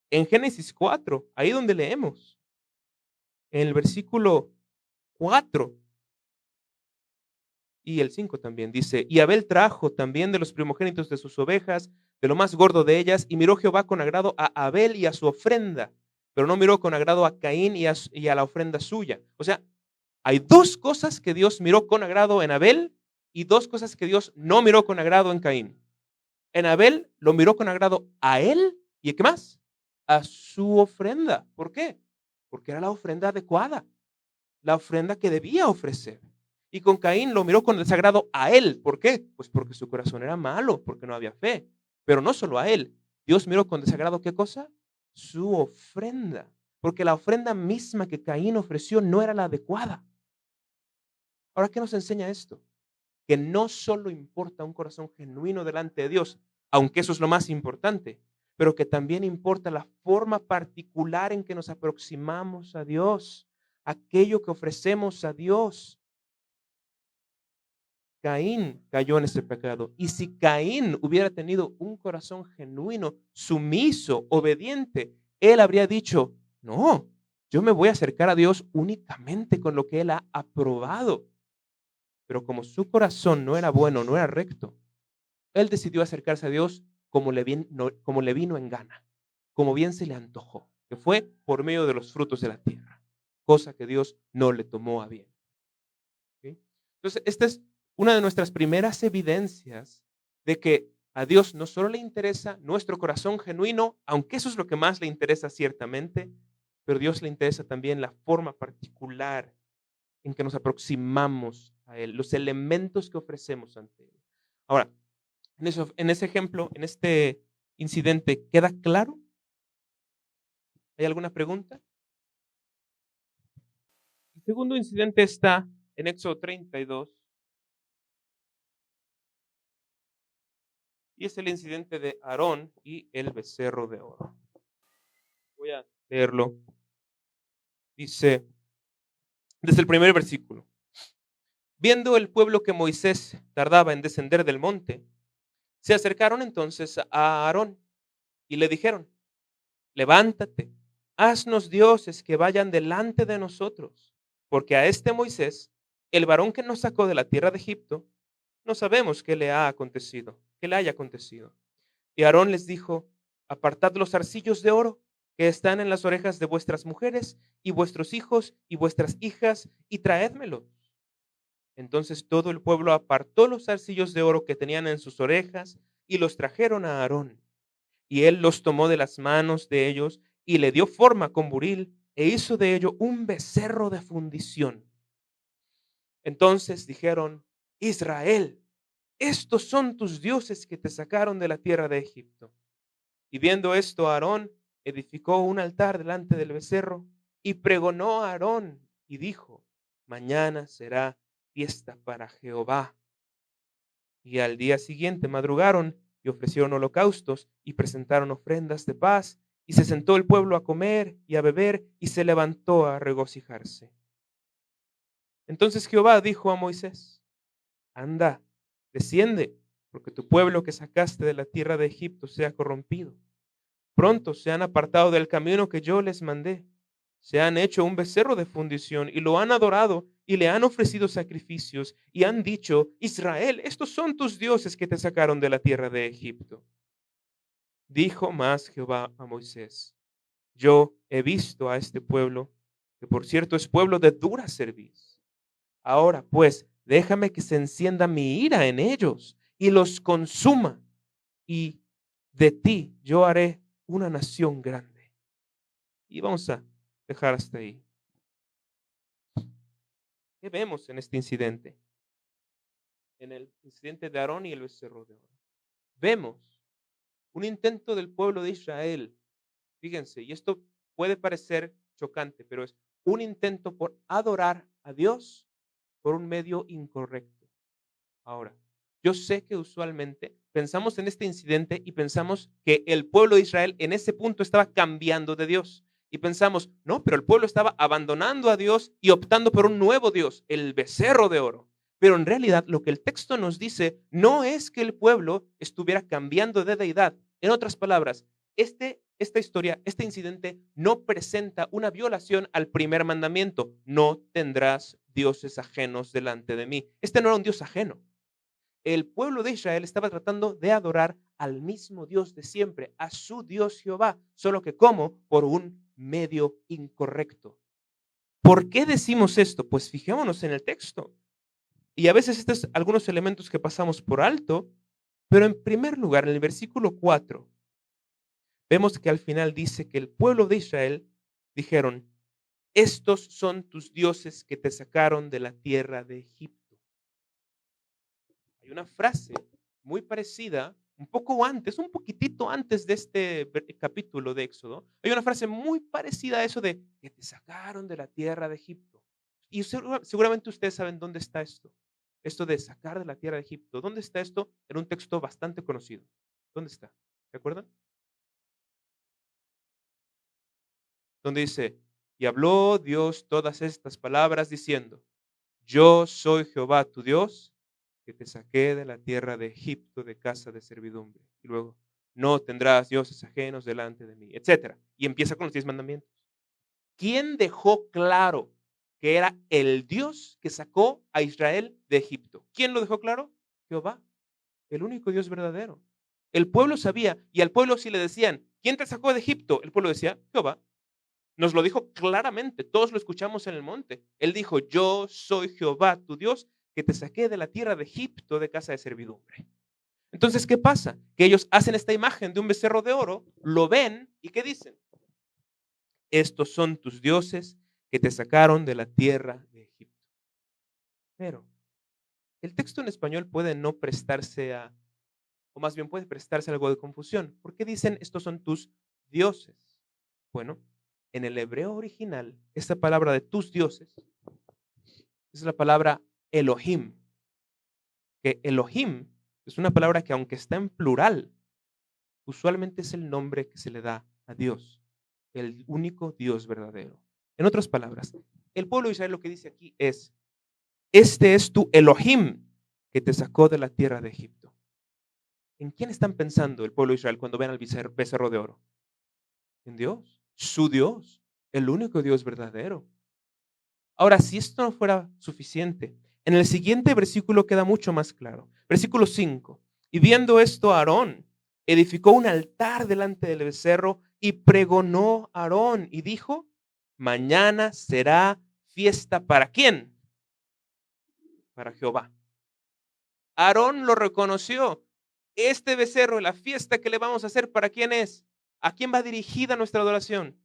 En Génesis 4, ahí donde leemos, en el versículo 4 y el 5 también dice, y Abel trajo también de los primogénitos de sus ovejas, de lo más gordo de ellas, y miró Jehová con agrado a Abel y a su ofrenda, pero no miró con agrado a Caín y a la ofrenda suya. O sea, hay dos cosas que Dios miró con agrado en Abel y dos cosas que Dios no miró con agrado en Caín. En Abel lo miró con agrado a él y ¿qué más? A su ofrenda. ¿Por qué? Porque era la ofrenda adecuada, la ofrenda que debía ofrecer. Y con Caín lo miró con desagrado a él. ¿Por qué? Pues porque su corazón era malo, porque no había fe. Pero no solo a él. Dios miró con desagrado ¿qué cosa? Su ofrenda. Porque la ofrenda misma que Caín ofreció no era la adecuada. Ahora, ¿qué nos enseña esto? Que no solo importa un corazón genuino delante de Dios, aunque eso es lo más importante, pero que también importa la forma particular en que nos aproximamos a Dios, aquello que ofrecemos a Dios. Caín cayó en ese pecado. Y si Caín hubiera tenido un corazón genuino, sumiso, obediente, él habría dicho, no, yo me voy a acercar a Dios únicamente con lo que Él ha aprobado. Pero como su corazón no era bueno, no era recto, él decidió acercarse a Dios como le vino en gana, como bien se le antojó, que fue por medio de los frutos de la tierra, cosa que Dios no le tomó a bien. ¿Sí? Entonces, esta es una de nuestras primeras evidencias de que a Dios no solo le interesa nuestro corazón genuino, aunque eso es lo que más le interesa ciertamente, pero a Dios le interesa también la forma particular en que nos aproximamos a Él, los elementos que ofrecemos ante Él. Ahora, en ese ejemplo, en este incidente, ¿queda claro? ¿Hay alguna pregunta? El segundo incidente está en Éxodo 32 y es el incidente de Aarón y el becerro de oro. Voy a leerlo. Dice, desde el primer versículo. Viendo el pueblo que Moisés tardaba en descender del monte, se acercaron entonces a Aarón y le dijeron, levántate, haznos dioses que vayan delante de nosotros, porque a este Moisés, el varón que nos sacó de la tierra de Egipto, no sabemos qué le ha acontecido, qué le haya acontecido. Y Aarón les dijo, apartad los zarcillos de oro que están en las orejas de vuestras mujeres y vuestros hijos y vuestras hijas y traédmelos. Entonces todo el pueblo apartó los zarcillos de oro que tenían en sus orejas y los trajeron a Aarón. Y él los tomó de las manos de ellos y le dio forma con buril e hizo de ello un becerro de fundición. Entonces dijeron: Israel, estos son tus dioses que te sacaron de la tierra de Egipto. Y viendo esto, Aarón edificó un altar delante del becerro y pregonó a Aarón y dijo: mañana será fiesta para Jehová. Y al día siguiente madrugaron y ofrecieron holocaustos y presentaron ofrendas de paz. Y se sentó el pueblo a comer y a beber y se levantó a regocijarse. Entonces Jehová dijo a Moisés: anda, desciende, porque tu pueblo que sacaste de la tierra de Egipto se ha corrompido. Pronto se han apartado del camino que yo les mandé. Se han hecho un becerro de fundición y lo han adorado y le han ofrecido sacrificios y han dicho: Israel, estos son tus dioses que te sacaron de la tierra de Egipto. Dijo más Jehová a Moisés: yo he visto a este pueblo, que por cierto es pueblo de dura cerviz. Ahora pues, déjame que se encienda mi ira en ellos y los consuma, y de ti yo haré una nación grande. Y vamos a dejar hasta ahí. ¿Qué vemos en este incidente? En el incidente de Aarón y el becerro de oro. Vemos un intento del pueblo de Israel. Fíjense, y esto puede parecer chocante, pero es un intento por adorar a Dios por un medio incorrecto. Ahora, yo sé que usualmente pensamos en este incidente y pensamos que el pueblo de Israel en ese punto estaba cambiando de Dios. Y pensamos, no, pero el pueblo estaba abandonando a Dios y optando por un nuevo Dios, el becerro de oro. Pero en realidad lo que el texto nos dice no es que el pueblo estuviera cambiando de deidad. En otras palabras, esta historia, este incidente no presenta una violación al primer mandamiento. No tendrás dioses ajenos delante de mí. Este no era un Dios ajeno. El pueblo de Israel estaba tratando de adorar al mismo Dios de siempre, a su Dios Jehová, solo que como por un medio incorrecto. ¿Por qué decimos esto? Pues fijémonos en el texto. Y a veces estos son algunos elementos que pasamos por alto, pero en primer lugar, en el versículo 4, vemos que al final dice que el pueblo de Israel dijeron: estos son tus dioses que te sacaron de la tierra de Egipto. Hay una frase muy parecida, un poco antes, un poquitito antes de este capítulo de Éxodo. Hay una frase muy parecida a eso de que te sacaron de la tierra de Egipto. Y seguramente ustedes saben dónde está esto. Esto de sacar de la tierra de Egipto. ¿Dónde está esto? En un texto bastante conocido. ¿Dónde está? ¿Se acuerdan? Donde dice: y habló Dios todas estas palabras diciendo: yo soy Jehová tu Dios, que te saqué de la tierra de Egipto de casa de servidumbre. Y luego: no tendrás dioses ajenos delante de mí, etcétera. Y empieza con los 10 mandamientos. ¿Quién dejó claro que era el Dios que sacó a Israel de Egipto? ¿Quién lo dejó claro? Jehová, el único Dios verdadero. El pueblo sabía, y al pueblo si le decían: ¿quién te sacó de Egipto? El pueblo decía: Jehová. Nos lo dijo claramente, todos lo escuchamos en el monte. Él dijo: yo soy Jehová tu Dios, que te saqué de la tierra de Egipto de casa de servidumbre. Entonces, ¿qué pasa? Que ellos hacen esta imagen de un becerro de oro, lo ven y ¿qué dicen? Estos son tus dioses que te sacaron de la tierra de Egipto. Pero el texto en español puede no prestarse a, o más bien puede prestarse a algo de confusión. ¿Por qué dicen estos son tus dioses? Bueno, en el hebreo original, esta palabra de tus dioses es la palabra Elohim, que Elohim es una palabra que aunque está en plural, usualmente es el nombre que se le da a Dios, el único Dios verdadero. En otras palabras, el pueblo de Israel lo que dice aquí es: este es tu Elohim que te sacó de la tierra de Egipto. ¿En quién están pensando el pueblo de Israel cuando ven al becerro de oro? En Dios, su Dios, el único Dios verdadero. Ahora, si esto no fuera suficiente, en el siguiente versículo queda mucho más claro. Versículo 5. Y viendo esto, Aarón edificó un altar delante del becerro y pregonó a Aarón y dijo: mañana será fiesta ¿para quién? Para Jehová. Aarón lo reconoció. Este becerro, la fiesta que le vamos a hacer, ¿para quién es? ¿A quién va dirigida nuestra adoración?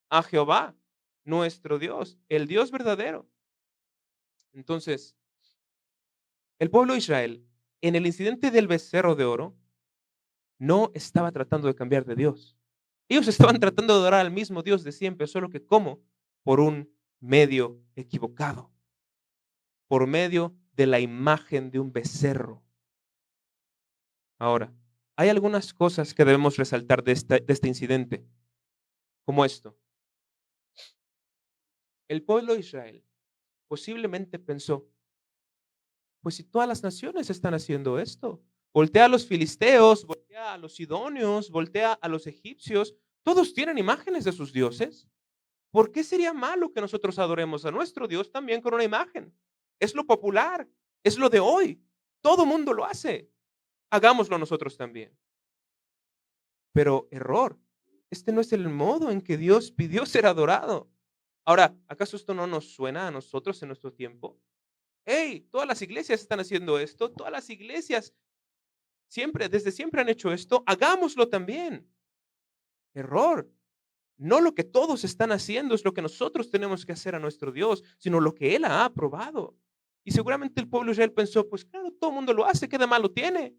A Jehová, nuestro Dios, el Dios verdadero. Entonces, el pueblo de Israel, en el incidente del becerro de oro, no estaba tratando de cambiar de Dios. Ellos estaban tratando de adorar al mismo Dios de siempre, solo que ¿cómo? Por un medio equivocado, por medio de la imagen de un becerro. Ahora, hay algunas cosas que debemos resaltar de este incidente, como esto. El pueblo de Israel posiblemente pensó, pues si todas las naciones están haciendo esto, voltea a los filisteos, voltea a los sidonios, voltea a los egipcios, todos tienen imágenes de sus dioses. ¿Por qué sería malo que nosotros adoremos a nuestro Dios también con una imagen? Es lo popular, es lo de hoy. Todo mundo lo hace. Hagámoslo nosotros también. Pero error. Este no es el modo en que Dios pidió ser adorado. Ahora, ¿acaso esto no nos suena a nosotros en nuestro tiempo? Hey, todas las iglesias están haciendo esto, todas las iglesias siempre, desde siempre han hecho esto, hagámoslo también. Error. No lo que todos están haciendo es lo que nosotros tenemos que hacer a nuestro Dios, sino lo que Él ha aprobado. Y seguramente el pueblo de Israel pensó, pues claro, todo el mundo lo hace, ¿qué de malo tiene?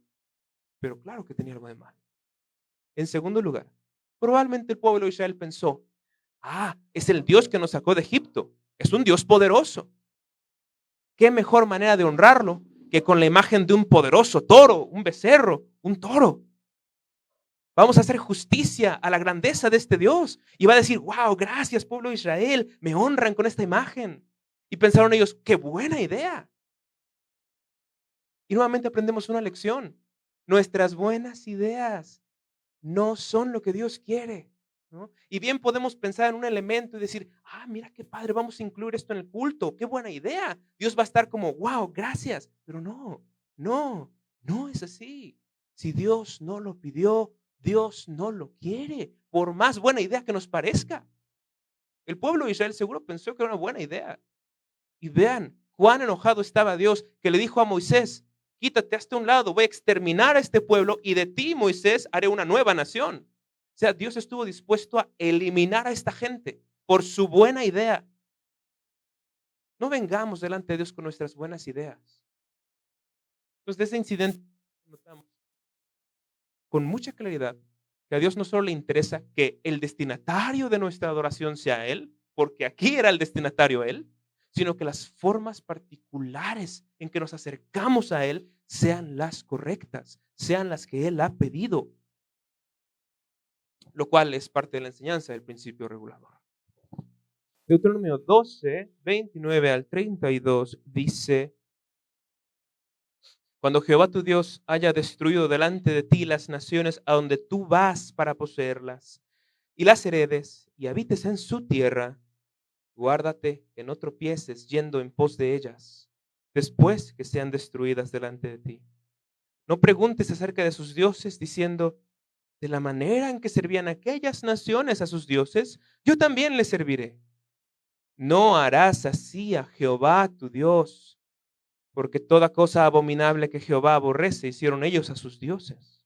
Pero claro que tenía algo de malo. En segundo lugar, probablemente el pueblo de Israel pensó, es el Dios que nos sacó de Egipto, es un Dios poderoso. ¿Qué mejor manera de honrarlo que con la imagen de un poderoso toro, un becerro, un toro? Vamos a hacer justicia a la grandeza de este Dios. Y va a decir, wow, gracias pueblo de Israel, me honran con esta imagen. Y pensaron ellos, qué buena idea. Y nuevamente aprendemos una lección. Nuestras buenas ideas no son lo que Dios quiere, ¿no? Y bien podemos pensar en un elemento y decir, mira qué padre, vamos a incluir esto en el culto, qué buena idea. Dios va a estar como, wow, gracias. Pero no es así. Si Dios no lo pidió, Dios no lo quiere, por más buena idea que nos parezca. El pueblo de Israel seguro pensó que era una buena idea. Y vean, cuán enojado estaba Dios que le dijo a Moisés, quítate hasta un lado, voy a exterminar a este pueblo y de ti, Moisés, haré una nueva nación. O sea, Dios estuvo dispuesto a eliminar a esta gente por su buena idea. No vengamos delante de Dios con nuestras buenas ideas. Entonces, de ese incidente notamos con mucha claridad que a Dios no solo le interesa que el destinatario de nuestra adoración sea Él, porque aquí era el destinatario Él, sino que las formas particulares en que nos acercamos a Él sean las correctas, sean las que Él ha pedido, lo cual es parte de la enseñanza del principio regulador. Deuteronomio 12, 29 al 32 dice, cuando Jehová tu Dios haya destruido delante de ti las naciones a donde tú vas para poseerlas, y las heredes, y habites en su tierra, guárdate que no tropieces yendo en pos de ellas, después que sean destruidas delante de ti. No preguntes acerca de sus dioses, diciendo, de la manera en que servían aquellas naciones a sus dioses, yo también les serviré. No harás así a Jehová tu Dios, porque toda cosa abominable que Jehová aborrece hicieron ellos a sus dioses,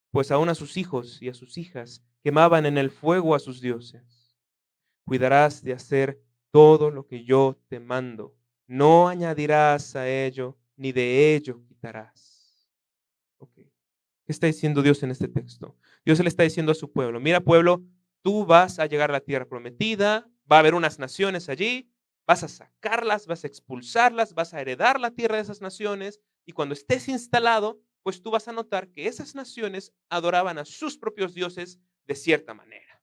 pues aun a sus hijos y a sus hijas quemaban en el fuego a sus dioses. Cuidarás de hacer todo lo que yo te mando. No añadirás a ello, ni de ello quitarás. Okay. ¿Qué está diciendo Dios en este texto? Dios le está diciendo a su pueblo, mira pueblo, tú vas a llegar a la tierra prometida, va a haber unas naciones allí, vas a sacarlas, vas a expulsarlas, vas a heredar la tierra de esas naciones y cuando estés instalado, pues tú vas a notar que esas naciones adoraban a sus propios dioses de cierta manera.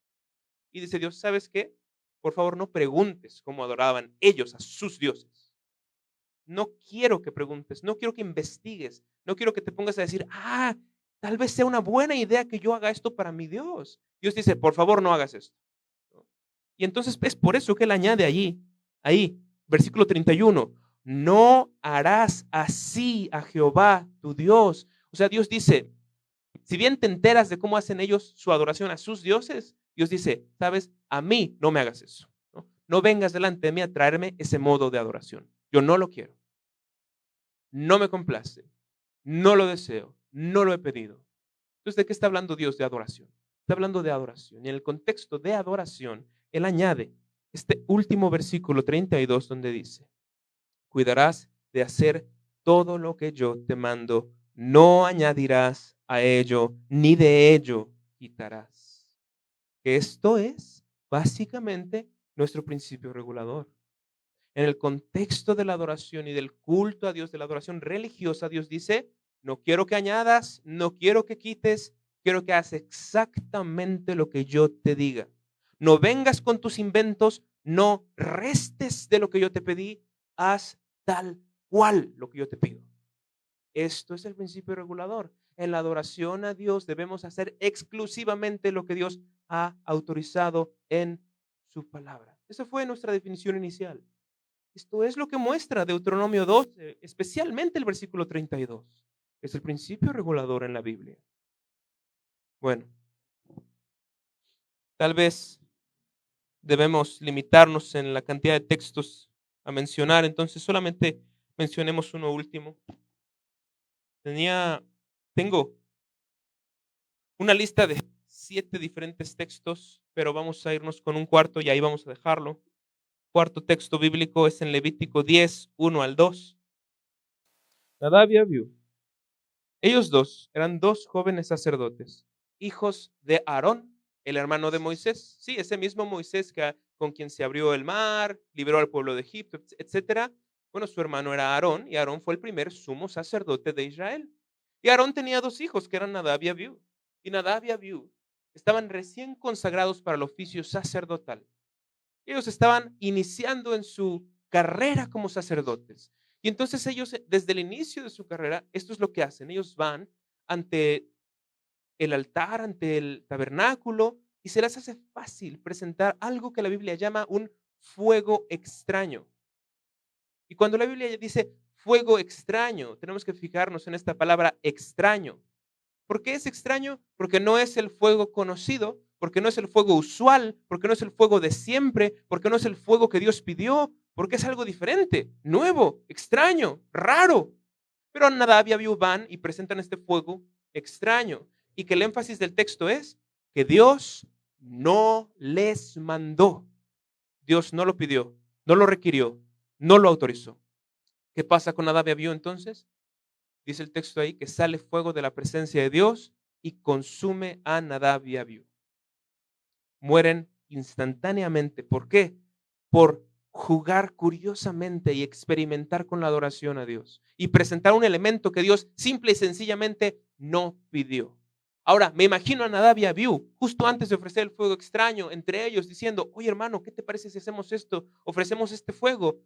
Y dice Dios, ¿sabes qué? Por favor, no preguntes cómo adoraban ellos a sus dioses. No quiero que preguntes, no quiero que investigues, no quiero que te pongas a decir, tal vez sea una buena idea que yo haga esto para mi Dios. Dios dice, por favor, no hagas esto. Y entonces es por eso que él añade ahí, versículo 31, no harás así a Jehová tu Dios. O sea, Dios dice, si bien te enteras de cómo hacen ellos su adoración a sus dioses, Dios dice, sabes, a mí no me hagas eso. No vengas delante de mí a traerme ese modo de adoración. Yo no lo quiero. No me complace. No lo deseo. No lo he pedido. Entonces, ¿de qué está hablando Dios de adoración? Está hablando de adoración. Y en el contexto de adoración, Él añade este último versículo 32 donde dice, cuidarás de hacer todo lo que yo te mando. No añadirás a ello, ni de ello quitarás. Esto es básicamente nuestro principio regulador. En el contexto de la adoración y del culto a Dios, de la adoración religiosa, Dios dice, no quiero que añadas, no quiero que quites, quiero que hagas exactamente lo que yo te diga. No vengas con tus inventos, no restes de lo que yo te pedí, haz tal cual lo que yo te pido. Esto es el principio regulador. En la adoración a Dios debemos hacer exclusivamente lo que Dios ha autorizado en su palabra. Esa fue nuestra definición inicial. Esto es lo que muestra Deuteronomio 12, especialmente el versículo 32. Es el principio regulador en la Biblia. Bueno, tal vez debemos limitarnos en la cantidad de textos a mencionar, entonces solamente mencionemos uno último. Tengo una lista de 7 diferentes textos, pero vamos a irnos con un cuarto y ahí vamos a dejarlo. Cuarto texto bíblico es en Levítico 10, 1 al 2. Nadab y Abiú. Ellos dos eran dos jóvenes sacerdotes, hijos de Aarón, el hermano de Moisés. Sí, ese mismo Moisés con quien se abrió el mar, liberó al pueblo de Egipto, etcétera. Bueno, su hermano era Aarón y Aarón fue el primer sumo sacerdote de Israel. Y Aarón tenía dos hijos que eran Nadab y Abiú. Y Nadab y Abiú estaban recién consagrados para el oficio sacerdotal. Ellos estaban iniciando en su carrera como sacerdotes. Y entonces ellos, desde el inicio de su carrera, esto es lo que hacen. Ellos van ante el altar, ante el tabernáculo, y se les hace fácil presentar algo que la Biblia llama un fuego extraño. Y cuando la Biblia dice fuego extraño, tenemos que fijarnos en esta palabra extraño. ¿Por qué es extraño? Porque no es el fuego conocido, porque no es el fuego usual, porque no es el fuego de siempre, porque no es el fuego que Dios pidió, porque es algo diferente, nuevo, extraño, raro. Pero Nadab y Abiú van y presentan este fuego extraño. Y que el énfasis del texto es que Dios no les mandó. Dios no lo pidió, no lo requirió, no lo autorizó. ¿Qué pasa con Nadab y Abiú entonces? Dice el texto ahí que sale fuego de la presencia de Dios y consume a Nadab y Abiú. Mueren instantáneamente. ¿Por qué? Por jugar curiosamente y experimentar con la adoración a Dios y presentar un elemento que Dios simple y sencillamente no pidió. Ahora, me imagino a Nadab y Abiú justo antes de ofrecer el fuego extraño, entre ellos diciendo, oye hermano, ¿qué te parece si hacemos esto? Ofrecemos este fuego.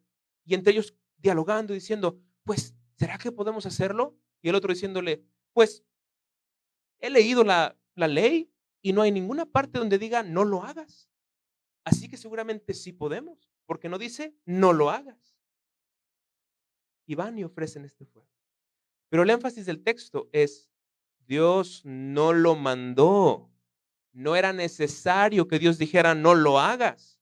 Y entre ellos dialogando, diciendo, pues, ¿será que podemos hacerlo? Y el otro diciéndole, pues, he leído la ley y no hay ninguna parte donde diga no lo hagas. Así que seguramente sí podemos, porque no dice no lo hagas. Y van y ofrecen este fuego. Pero el énfasis del texto es Dios no lo mandó. No era necesario que Dios dijera no lo hagas.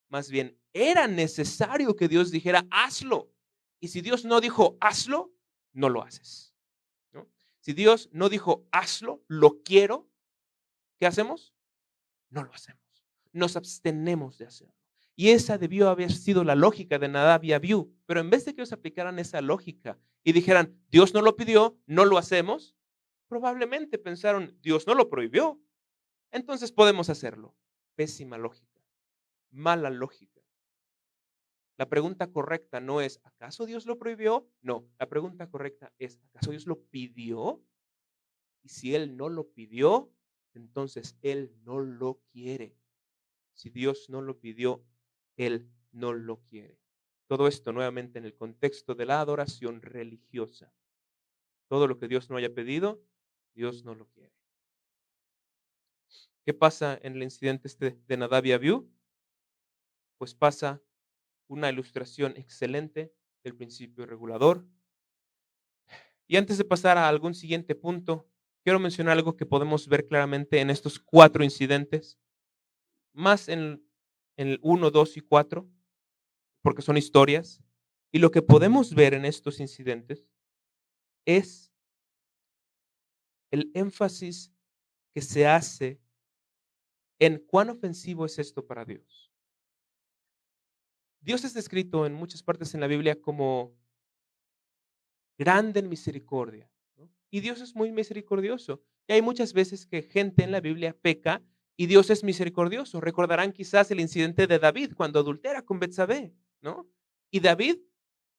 Más bien, era necesario que Dios dijera hazlo. Y si Dios no dijo hazlo, no lo haces, ¿no? Si Dios no dijo hazlo, lo quiero, ¿qué hacemos? No lo hacemos. Nos abstenemos de hacerlo. Y esa debió haber sido la lógica de Nadab y Abiú. Pero en vez de que ellos aplicaran esa lógica y dijeran, Dios no lo pidió, no lo hacemos, probablemente pensaron, Dios no lo prohibió, entonces podemos hacerlo. Pésima lógica, mala lógica. La pregunta correcta no es, ¿acaso Dios lo prohibió? No, la pregunta correcta es, ¿acaso Dios lo pidió? Y si Él no lo pidió, entonces Él no lo quiere. Si Dios no lo pidió, Él no lo quiere. Todo esto nuevamente en el contexto de la adoración religiosa. Todo lo que Dios no haya pedido, Dios no lo quiere. ¿Qué pasa en el incidente de Nadab y Abiú? Pues pasa una ilustración excelente del principio regulador. Y antes de pasar a algún siguiente punto, quiero mencionar algo que podemos ver claramente en estos 4 incidentes, más en el 1, 2 y 4, porque son historias. Y lo que podemos ver en estos incidentes es el énfasis que se hace en cuán ofensivo es esto para Dios. Dios es descrito en muchas partes en la Biblia como grande en misericordia, ¿no? Y Dios es muy misericordioso. Y hay muchas veces que gente en la Biblia peca y Dios es misericordioso. Recordarán quizás el incidente de David cuando adultera con Betsabé, ¿no? Y David,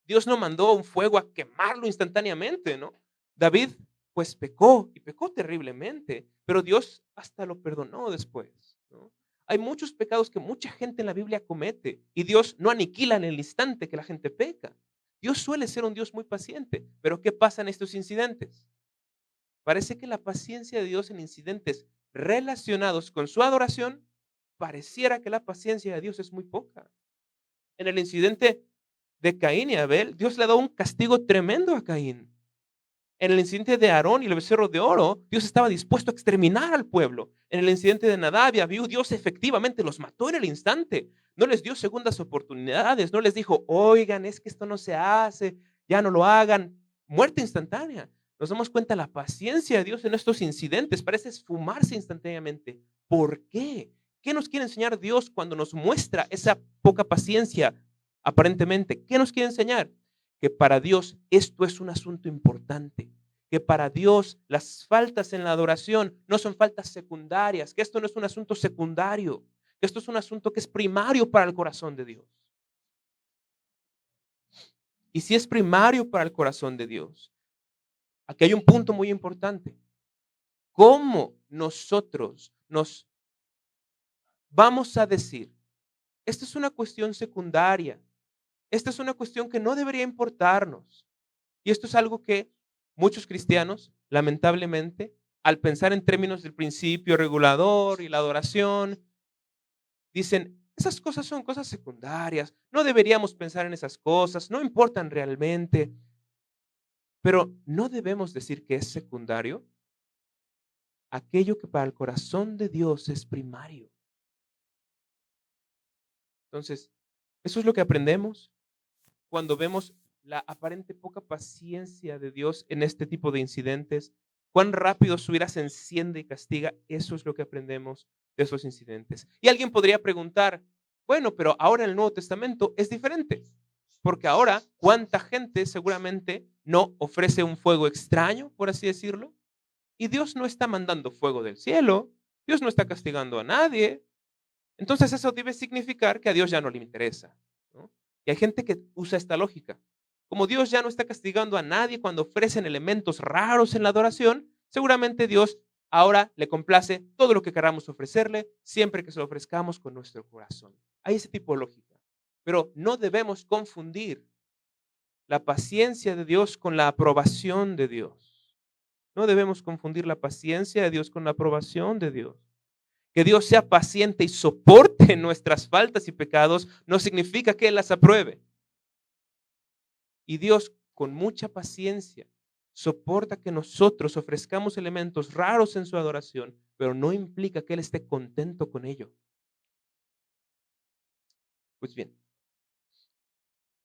Dios no mandó un fuego a quemarlo instantáneamente, ¿no? David pues pecó y pecó terriblemente, pero Dios hasta lo perdonó después, ¿no? Hay muchos pecados que mucha gente en la Biblia comete y Dios no aniquila en el instante que la gente peca. Dios suele ser un Dios muy paciente, pero ¿qué pasa en estos incidentes? Parece que la paciencia de Dios en incidentes relacionados con su adoración, pareciera que la paciencia de Dios es muy poca. En el incidente de Caín y Abel, Dios le da un castigo tremendo a Caín. En el incidente de Aarón y el becerro de oro, Dios estaba dispuesto a exterminar al pueblo. En el incidente de Nadab y Abiú, Dios efectivamente los mató en el instante. No les dio segundas oportunidades, no les dijo, oigan, es que esto no se hace, ya no lo hagan. Muerte instantánea. Nos damos cuenta la paciencia de Dios en estos incidentes, parece esfumarse instantáneamente. ¿Por qué? ¿Qué nos quiere enseñar Dios cuando nos muestra esa poca paciencia aparentemente? ¿Qué nos quiere enseñar? Que para Dios esto es un asunto importante, que para Dios las faltas en la adoración no son faltas secundarias, que esto no es un asunto secundario, que esto es un asunto que es primario para el corazón de Dios. Y si es primario para el corazón de Dios, aquí hay un punto muy importante. ¿Cómo nosotros nos vamos a decir, esta es una cuestión secundaria, esta es una cuestión que no debería importarnos? Y esto es algo que muchos cristianos, lamentablemente, al pensar en términos del principio regulador y la adoración, dicen, esas cosas son cosas secundarias, no deberíamos pensar en esas cosas, no importan realmente, pero no debemos decir que es secundario aquello que para el corazón de Dios es primario. Entonces, eso es lo que aprendemos cuando vemos la aparente poca paciencia de Dios en este tipo de incidentes, cuán rápido su ira se enciende y castiga, eso es lo que aprendemos de esos incidentes. Y alguien podría preguntar, bueno, pero ahora en el Nuevo Testamento es diferente, porque ahora cuánta gente seguramente no ofrece un fuego extraño, por así decirlo, y Dios no está mandando fuego del cielo, Dios no está castigando a nadie, entonces eso debe significar que a Dios ya no le interesa, ¿no? Y hay gente que usa esta lógica. Como Dios ya no está castigando a nadie cuando ofrecen elementos raros en la adoración, seguramente Dios ahora le complace todo lo que queramos ofrecerle, siempre que se lo ofrezcamos con nuestro corazón. Hay ese tipo de lógica. Pero no debemos confundir la paciencia de Dios con la aprobación de Dios. No debemos confundir la paciencia de Dios con la aprobación de Dios. Que Dios sea paciente y soporte nuestras faltas y pecados no significa que Él las apruebe. Y Dios, con mucha paciencia, soporta que nosotros ofrezcamos elementos raros en su adoración, pero no implica que Él esté contento con ello. Pues bien,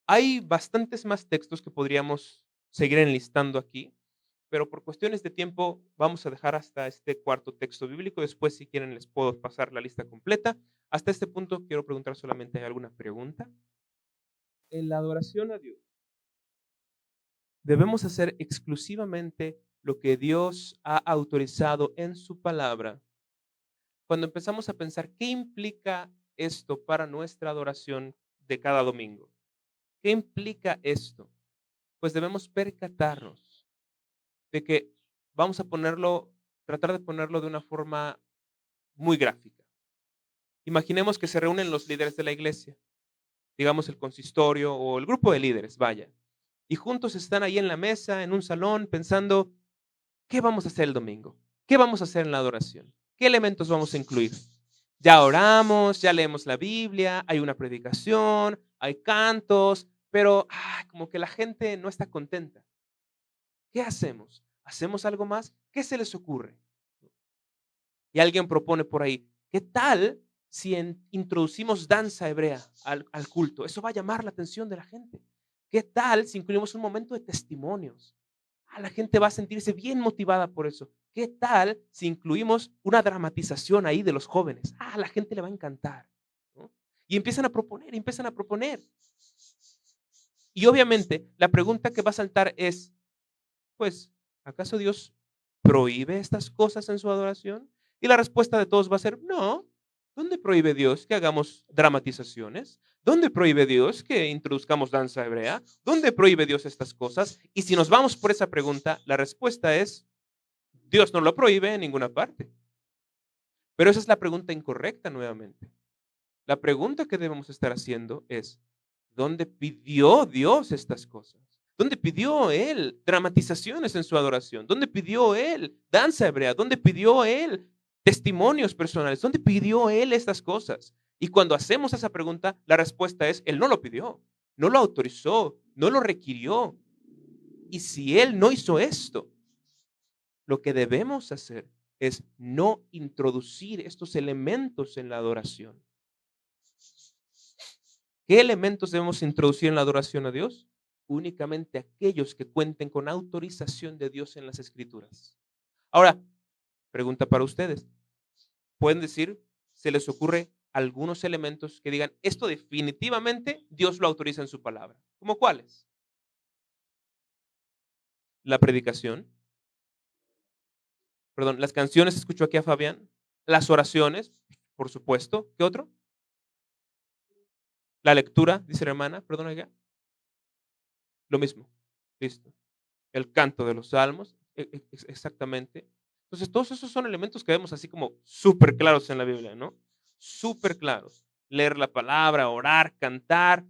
hay bastantes más textos que podríamos seguir enlistando aquí, pero por cuestiones de tiempo vamos a dejar hasta este cuarto texto bíblico. Después, si quieren, les puedo pasar la lista completa. Hasta este punto quiero preguntar solamente, ¿hay alguna pregunta? En la adoración a Dios, debemos hacer exclusivamente lo que Dios ha autorizado en su palabra. Cuando empezamos a pensar qué implica esto para nuestra adoración de cada domingo, ¿qué implica esto? Pues debemos percatarnos de que vamos a ponerlo, tratar de ponerlo de una forma muy gráfica. Imaginemos que se reúnen los líderes de la iglesia, digamos el consistorio o el grupo de líderes, vaya, y juntos están ahí en la mesa, en un salón, pensando, ¿qué vamos a hacer el domingo? ¿Qué vamos a hacer en la adoración? ¿Qué elementos vamos a incluir? Ya oramos, ya leemos la Biblia, hay una predicación, hay cantos, pero como que la gente no está contenta. ¿Qué hacemos? ¿Hacemos algo más? ¿Qué se les ocurre? Y alguien propone por ahí, ¿qué tal si introducimos danza hebrea al culto? Eso va a llamar la atención de la gente. ¿Qué tal si incluimos un momento de testimonios? La gente va a sentirse bien motivada por eso. ¿Qué tal si incluimos una dramatización ahí de los jóvenes? La gente le va a encantar, ¿no? Y empiezan a proponer. Y obviamente la pregunta que va a saltar es, pues, ¿acaso Dios prohíbe estas cosas en su adoración? Y la respuesta de todos va a ser, no. ¿Dónde prohíbe Dios que hagamos dramatizaciones? ¿Dónde prohíbe Dios que introduzcamos danza hebrea? ¿Dónde prohíbe Dios estas cosas? Y si nos vamos por esa pregunta, la respuesta es, Dios no lo prohíbe en ninguna parte. Pero esa es la pregunta incorrecta nuevamente. La pregunta que debemos estar haciendo es, ¿dónde pidió Dios estas cosas? ¿Dónde pidió Él dramatizaciones en su adoración? ¿Dónde pidió Él danza hebrea? ¿Dónde pidió Él testimonios personales? ¿Dónde pidió Él estas cosas? Y cuando hacemos esa pregunta, la respuesta es, Él no lo pidió, no lo autorizó, no lo requirió. Y si Él no hizo esto, lo que debemos hacer es no introducir estos elementos en la adoración. ¿Qué elementos debemos introducir en la adoración a Dios? Únicamente aquellos que cuenten con autorización de Dios en las Escrituras. Ahora, pregunta para ustedes. ¿Pueden decir, se les ocurre algunos elementos que digan, esto definitivamente Dios lo autoriza en su palabra? ¿Cómo cuáles? La predicación, perdón, las canciones, escucho aquí a Fabián, las oraciones, por supuesto. ¿Qué otro? La lectura, dice la hermana, perdón, oiga. Lo mismo, listo. El canto de los salmos, exactamente. Entonces, todos esos son elementos que vemos así como súper claros en la Biblia, ¿no? Súper claros. Leer la palabra, orar, cantar,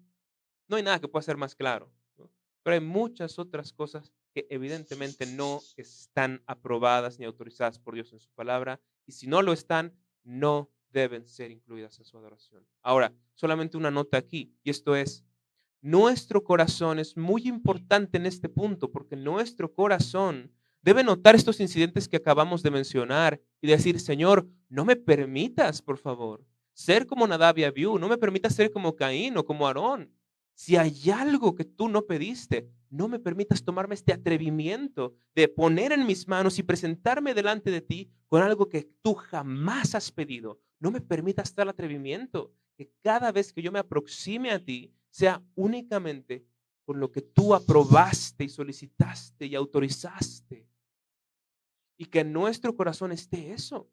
no hay nada que pueda ser más claro, ¿no? Pero hay muchas otras cosas que evidentemente no están aprobadas ni autorizadas por Dios en su palabra, y si no lo están, no deben ser incluidas en su adoración. Ahora, solamente una nota aquí, y esto es, nuestro corazón es muy importante en este punto, porque nuestro corazón debe notar estos incidentes que acabamos de mencionar y decir, Señor, no me permitas, por favor, ser como Nadab y Abiú, no me permitas ser como Caín o como Aarón. Si hay algo que tú no pediste, no me permitas tomarme este atrevimiento de poner en mis manos y presentarme delante de ti con algo que tú jamás has pedido. No me permitas tal atrevimiento, que cada vez que yo me aproxime a ti, sea únicamente con lo que tú aprobaste y solicitaste y autorizaste. Y que en nuestro corazón esté eso.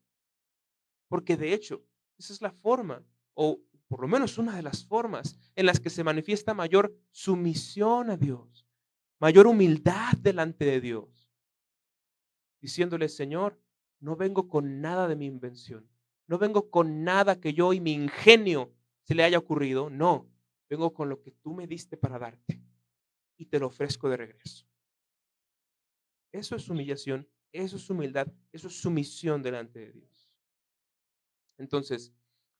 Porque de hecho, esa es la forma, o por lo menos una de las formas en las que se manifiesta mayor sumisión a Dios, mayor humildad delante de Dios, diciéndole, Señor, no vengo con nada de mi invención, no vengo con nada que yo y mi ingenio se le haya ocurrido, no, vengo con lo que tú me diste para darte y te lo ofrezco de regreso. Eso es humillación, eso es humildad, eso es sumisión delante de Dios. Entonces,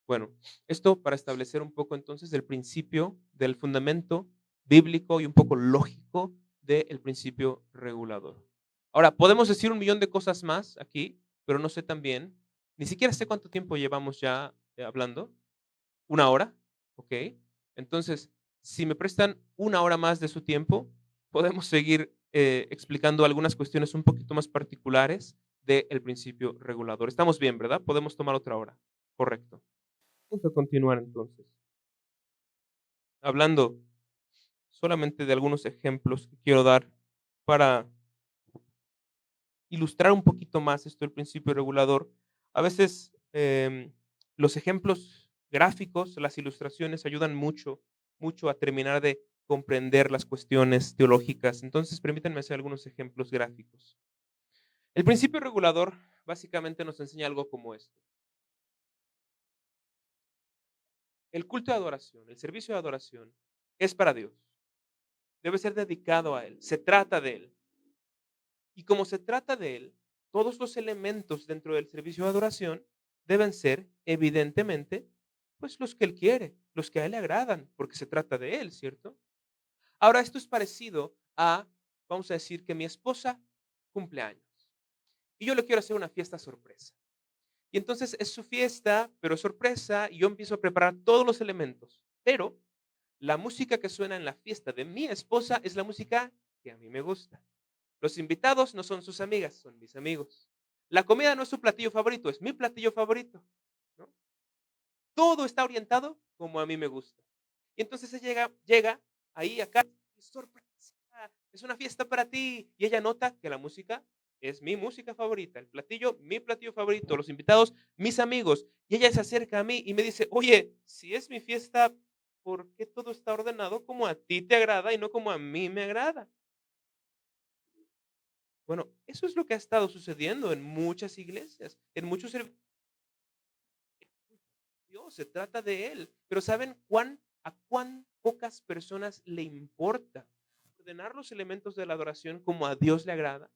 bueno, esto para establecer un poco entonces el principio del fundamento bíblico y un poco lógico del principio regulador. Ahora, podemos decir un millón de cosas más aquí, pero no sé también, ni siquiera sé cuánto tiempo llevamos ya hablando. ¿Una hora? Ok. Entonces, si me prestan una hora más de su tiempo, podemos seguir explicando algunas cuestiones un poquito más particulares del principio regulador. Estamos bien, ¿verdad? Podemos tomar otra hora. Correcto. Vamos a continuar entonces. Hablando solamente de algunos ejemplos que quiero dar para ilustrar un poquito más esto del principio regulador. A veces los ejemplos gráficos, las ilustraciones ayudan mucho, mucho a terminar de comprender las cuestiones teológicas. Entonces, permítanme hacer algunos ejemplos gráficos. El principio regulador básicamente nos enseña algo como esto. El culto de adoración, el servicio de adoración es para Dios. Debe ser dedicado a Él. Se trata de Él. Y como se trata de Él, todos los elementos dentro del servicio de adoración deben ser, evidentemente, pues los que Él quiere, los que a Él le agradan, porque se trata de Él, ¿cierto? Ahora, esto es parecido a, vamos a decir, que mi esposa cumple años y yo le quiero hacer una fiesta sorpresa. Y entonces es su fiesta, pero es sorpresa, y yo empiezo a preparar todos los elementos. Pero la música que suena en la fiesta de mi esposa es la música que a mí me gusta. Los invitados no son sus amigas, son mis amigos. La comida no es su platillo favorito, es mi platillo favorito, ¿no? Todo está orientado como a mí me gusta. Y entonces ella llega ahí acá, y sorpresa, es una fiesta para ti. Y ella nota que la música es mi música favorita, el platillo, mi platillo favorito, los invitados, mis amigos. Y ella se acerca a mí y me dice, oye, si es mi fiesta, ¿por qué todo está ordenado como a ti te agrada y no como a mí me agrada? Bueno, eso es lo que ha estado sucediendo en muchas iglesias, en muchos Dios, se trata de Él. Pero ¿saben a cuán pocas personas le importa ordenar los elementos de la adoración como a Dios le agrada?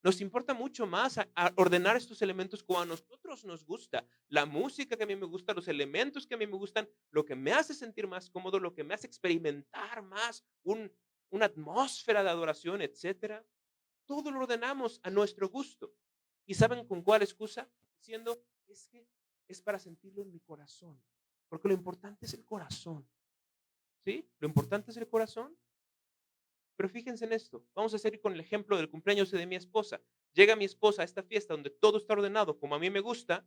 Nos importa mucho más a ordenar estos elementos como a nosotros nos gusta. La música que a mí me gusta, los elementos que a mí me gustan, lo que me hace sentir más cómodo, lo que me hace experimentar más una atmósfera de adoración, etcétera. Todo lo ordenamos a nuestro gusto. ¿Y saben con cuál excusa? Diciendo, es que es para sentirlo en mi corazón. Porque lo importante es el corazón. ¿Sí? Lo importante es el corazón. Pero fíjense en esto. Vamos a seguir con el ejemplo del cumpleaños de mi esposa. Llega mi esposa a esta fiesta donde todo está ordenado como a mí me gusta.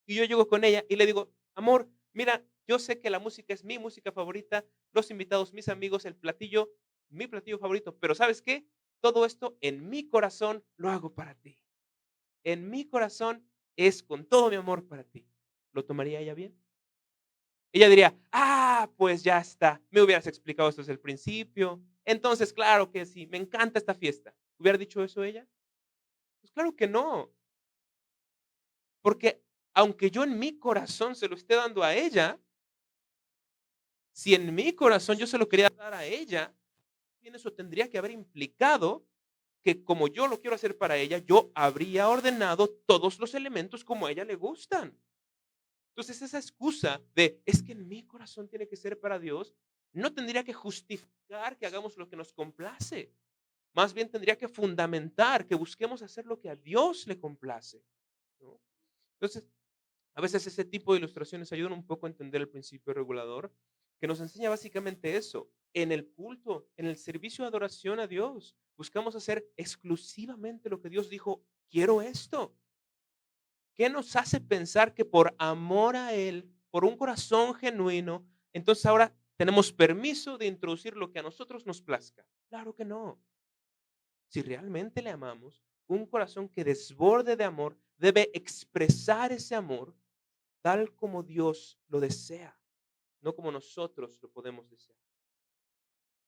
Y yo llego con ella y le digo, amor, mira, yo sé que la música es mi música favorita, los invitados, mis amigos, el platillo, mi platillo favorito. Pero ¿sabes qué? Todo esto en mi corazón lo hago para ti. En mi corazón es con todo mi amor para ti. ¿Lo tomaría ella bien? Ella diría, pues ya está, me hubieras explicado esto desde el principio. Entonces, claro que sí, me encanta esta fiesta. ¿Hubiera dicho eso ella? Pues claro que no, porque aunque yo en mi corazón se lo esté dando a ella, si en mi corazón yo se lo quería dar a ella, bien eso tendría que haber implicado que como yo lo quiero hacer para ella, yo habría ordenado todos los elementos como a ella le gustan. Entonces, esa excusa de es que en mi corazón tiene que ser para Dios, no tendría que justificar que hagamos lo que nos complace. Más bien tendría que fundamentar que busquemos hacer lo que a Dios le complace, ¿no? Entonces, a veces ese tipo de ilustraciones ayudan un poco a entender el principio regulador, que nos enseña básicamente eso. En el culto, en el servicio de adoración a Dios, buscamos hacer exclusivamente lo que Dios dijo, quiero esto. ¿Qué nos hace pensar que por amor a Él, por un corazón genuino, entonces ahora tenemos permiso de introducir lo que a nosotros nos plazca? Claro que no. Si realmente le amamos, un corazón que desborde de amor debe expresar ese amor tal como Dios lo desea, no como nosotros lo podemos desear.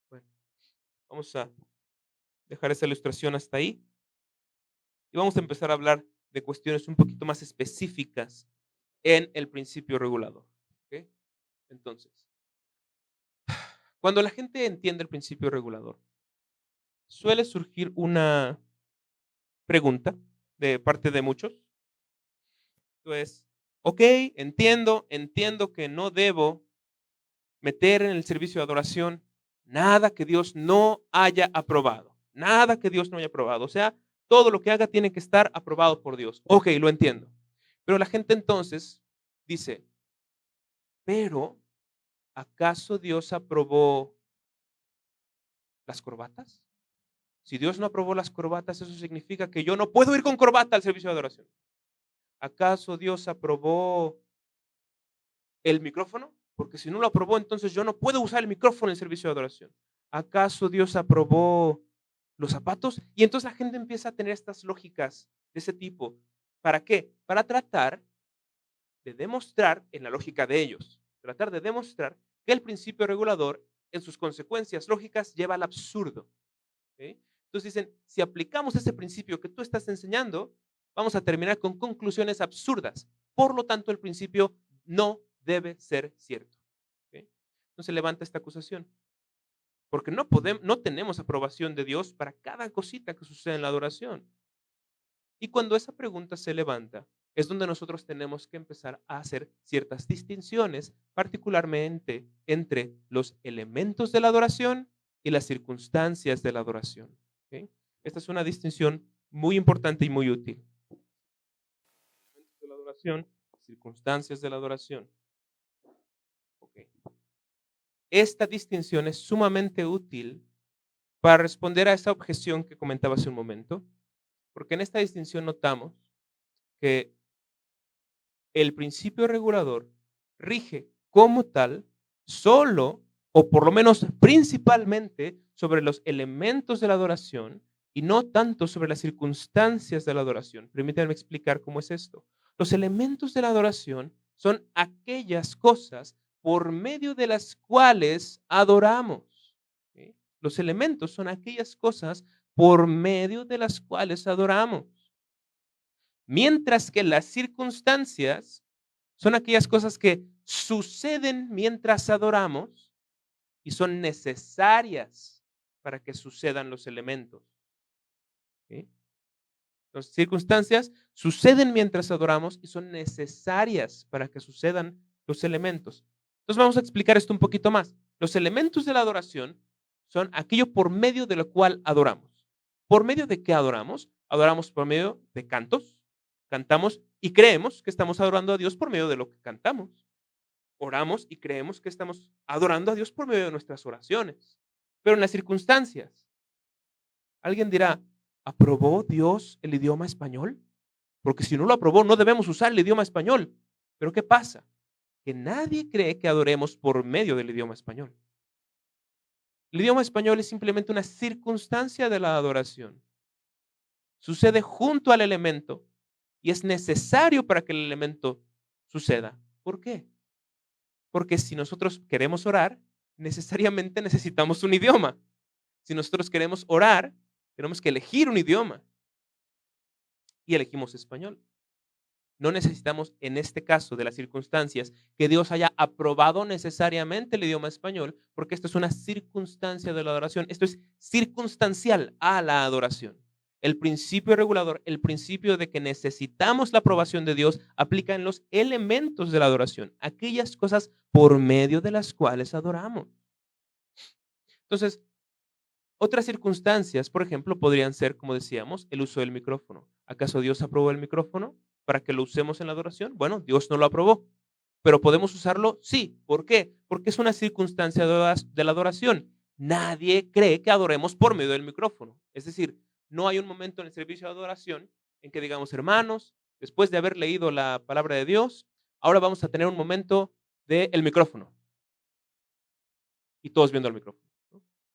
Bueno, vamos a dejar esa ilustración hasta ahí y vamos a empezar a hablar de cuestiones un poquito más específicas en el principio regulador. ¿Ok? Entonces, cuando la gente entiende el principio regulador, suele surgir una pregunta de parte de muchos. Entonces, ok, entiendo que no debo meter en el servicio de adoración nada que Dios no haya aprobado. Nada que Dios no haya aprobado. O sea, todo lo que haga tiene que estar aprobado por Dios. Ok, lo entiendo. Pero la gente entonces dice, pero ¿acaso Dios aprobó las corbatas? Si Dios no aprobó las corbatas, eso significa que yo no puedo ir con corbata al servicio de adoración. ¿Acaso Dios aprobó el micrófono? Porque si no lo aprobó, entonces yo no puedo usar el micrófono en el servicio de adoración. ¿Acaso Dios aprobó los zapatos? Y entonces la gente empieza a tener estas lógicas de ese tipo. ¿Para qué? Para tratar de demostrar, en la lógica de ellos, tratar de demostrar que el principio regulador, en sus consecuencias lógicas, lleva al absurdo. ¿Ok? Entonces dicen, si aplicamos ese principio que tú estás enseñando, vamos a terminar con conclusiones absurdas. Por lo tanto, el principio no debe ser cierto. ¿Ok? Entonces levanta esta acusación. Porque no tenemos aprobación de Dios para cada cosita que sucede en la adoración. Y cuando esa pregunta se levanta, es donde nosotros tenemos que empezar a hacer ciertas distinciones, particularmente entre los elementos de la adoración y las circunstancias de la adoración. ¿Ok? Esta es una distinción muy importante y muy útil. Elementos de la adoración, circunstancias de la adoración. Ok. Esta distinción es sumamente útil para responder a esa objeción que comentaba hace un momento, porque en esta distinción notamos que el principio regulador rige como tal, solo o por lo menos principalmente sobre los elementos de la adoración y no tanto sobre las circunstancias de la adoración. Permítanme explicar cómo es esto. Los elementos de la adoración son aquellas cosas por medio de las cuales adoramos. ¿Sí? Los elementos son aquellas cosas por medio de las cuales adoramos. Mientras que las circunstancias son aquellas cosas que suceden mientras adoramos y son necesarias para que sucedan los elementos. ¿Sí? Las circunstancias suceden mientras adoramos y son necesarias para que sucedan los elementos. Entonces vamos a explicar esto un poquito más. Los elementos de la adoración son aquello por medio de lo cual adoramos. ¿Por medio de qué adoramos? Adoramos por medio de cantos. Cantamos y creemos que estamos adorando a Dios por medio de lo que cantamos. Oramos y creemos que estamos adorando a Dios por medio de nuestras oraciones. Pero en las circunstancias, alguien dirá, ¿aprobó Dios el idioma español? Porque si no lo aprobó, no debemos usar el idioma español. Pero ¿qué pasa? Que nadie cree que adoremos por medio del idioma español. El idioma español es simplemente una circunstancia de la adoración. Sucede junto al elemento y es necesario para que el elemento suceda. ¿Por qué? Porque si nosotros queremos orar, necesariamente necesitamos un idioma. Si nosotros queremos orar, tenemos que elegir un idioma y elegimos español. No necesitamos, en este caso de las circunstancias, que Dios haya aprobado necesariamente el idioma español, porque esto es una circunstancia de la adoración. Esto es circunstancial a la adoración. El principio regulador, el principio de que necesitamos la aprobación de Dios, aplica en los elementos de la adoración, aquellas cosas por medio de las cuales adoramos. Entonces, otras circunstancias, por ejemplo, podrían ser, como decíamos, el uso del micrófono. ¿Acaso Dios aprobó el micrófono para que lo usemos en la adoración? Bueno, Dios no lo aprobó, pero ¿podemos usarlo? Sí. ¿Por qué? Porque es una circunstancia de la adoración. Nadie cree que adoremos por medio del micrófono. Es decir, no hay un momento en el servicio de adoración en que digamos, hermanos, después de haber leído la palabra de Dios, ahora vamos a tener un momento del micrófono. Y todos viendo el micrófono.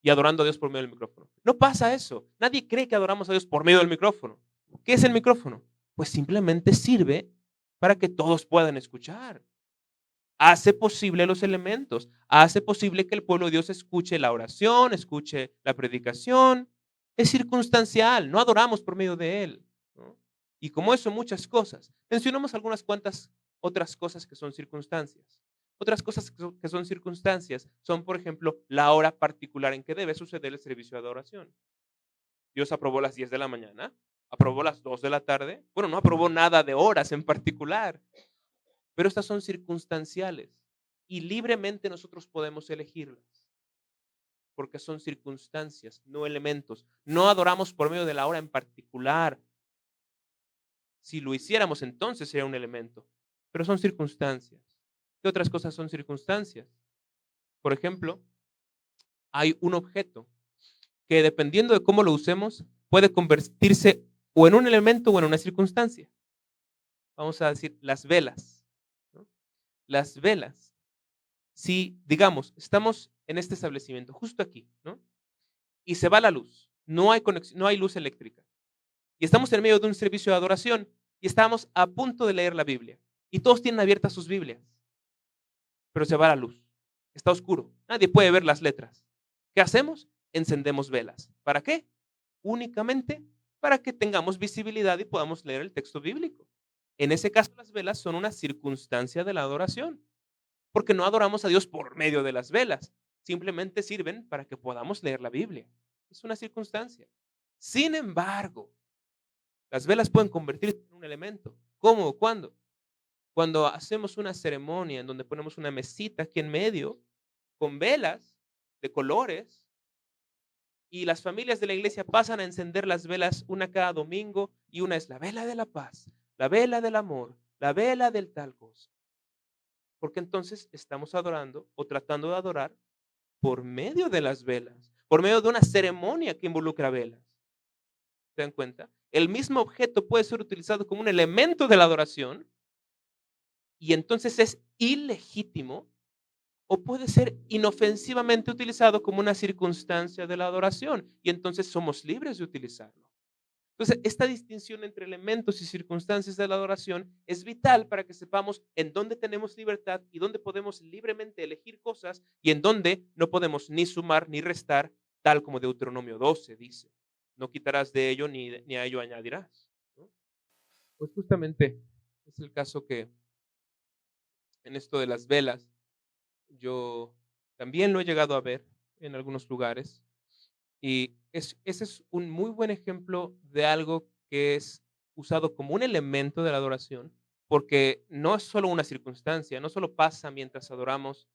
Y adorando a Dios por medio del micrófono. No pasa eso. Nadie cree que adoramos a Dios por medio del micrófono. ¿Qué es el micrófono? Pues simplemente sirve para que todos puedan escuchar. Hace posible los elementos. Hace posible que el pueblo de Dios escuche la oración, escuche la predicación. Es circunstancial. No adoramos por medio de él, ¿no? Y como eso, muchas cosas. Mencionamos algunas cuantas otras cosas que son circunstancias. Otras cosas que son circunstancias son, por ejemplo, la hora particular en que debe suceder el servicio de adoración. Dios aprobó las 10 de la mañana, aprobó las 2 de la tarde. Bueno, no aprobó nada de horas en particular, pero estas son circunstanciales y libremente nosotros podemos elegirlas porque son circunstancias, no elementos. No adoramos por medio de la hora en particular. Si lo hiciéramos, entonces sería un elemento, pero son circunstancias. ¿Qué otras cosas son circunstancias? Por ejemplo, hay un objeto que dependiendo de cómo lo usemos, puede convertirse o en un elemento o en una circunstancia. Vamos a decir las velas, ¿no? Las velas, si digamos, estamos en este establecimiento, justo aquí, ¿no? Y se va la luz, no hay conexión, no hay luz eléctrica. Y estamos en medio de un servicio de adoración y estamos a punto de leer la Biblia. Y todos tienen abiertas sus Biblias, pero se va la luz. Está oscuro, nadie puede ver las letras. ¿Qué hacemos? Encendemos velas. ¿Para qué? Únicamente para que tengamos visibilidad y podamos leer el texto bíblico. En ese caso, las velas son una circunstancia de la adoración, porque no adoramos a Dios por medio de las velas, simplemente sirven para que podamos leer la Biblia. Es una circunstancia. Sin embargo, las velas pueden convertirse en un elemento. ¿Cómo o cuándo? Cuando hacemos una ceremonia en donde ponemos una mesita aquí en medio con velas de colores y las familias de la iglesia pasan a encender las velas una cada domingo y una es la vela de la paz, la vela del amor, la vela del tal cosa. Porque entonces estamos adorando o tratando de adorar por medio de las velas, por medio de una ceremonia que involucra velas. ¿Se dan cuenta? El mismo objeto puede ser utilizado como un elemento de la adoración y entonces es ilegítimo o puede ser inofensivamente utilizado como una circunstancia de la adoración, y entonces somos libres de utilizarlo. Entonces, esta distinción entre elementos y circunstancias de la adoración es vital para que sepamos en dónde tenemos libertad y dónde podemos libremente elegir cosas y en dónde no podemos ni sumar ni restar, tal como Deuteronomio 12 dice. No quitarás de ello ni a ello añadirás, ¿no? Pues justamente es el caso que en esto de las velas, yo también lo he llegado a ver en algunos lugares. Y ese es un muy buen ejemplo de algo que es usado como un elemento de la adoración, porque no es solo una circunstancia, no solo pasa mientras adoramos,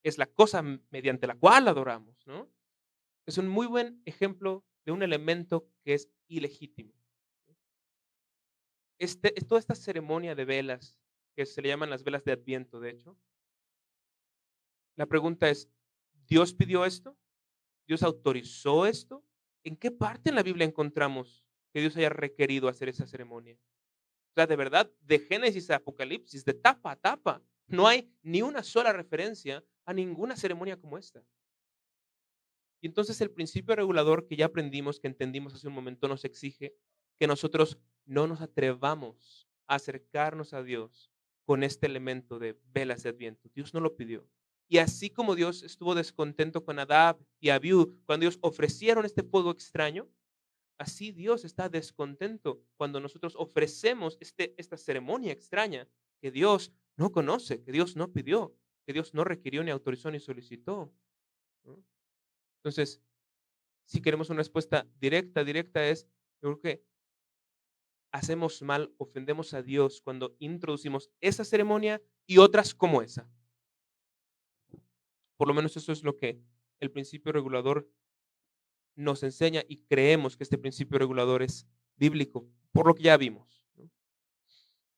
es la cosa mediante la cual adoramos, ¿no? Es un muy buen ejemplo de un elemento que es ilegítimo. Toda esta ceremonia de velas, que se le llaman las velas de Adviento, de hecho, la pregunta es, ¿Dios pidió esto? ¿Dios autorizó esto? ¿En qué parte en la Biblia encontramos que Dios haya requerido hacer esa ceremonia? O sea, de verdad, de Génesis a Apocalipsis, de tapa a tapa, no hay ni una sola referencia a ninguna ceremonia como esta. Y entonces el principio regulador que ya aprendimos, que entendimos hace un momento, nos exige que nosotros no nos atrevamos a acercarnos a Dios con este elemento de velas de Adviento. Dios no lo pidió. Y así como Dios estuvo descontento con Nadab y Abiú cuando ellos ofrecieron este fuego extraño, así Dios está descontento cuando nosotros ofrecemos esta ceremonia extraña que Dios no conoce, que Dios no pidió, que Dios no requirió, ni autorizó, ni solicitó, ¿no? Entonces, si queremos una respuesta directa es, yo creo que hacemos mal, ofendemos a Dios cuando introducimos esa ceremonia y otras como esa. Por lo menos eso es lo que el principio regulador nos enseña y creemos que este principio regulador es bíblico, por lo que ya vimos, ¿no?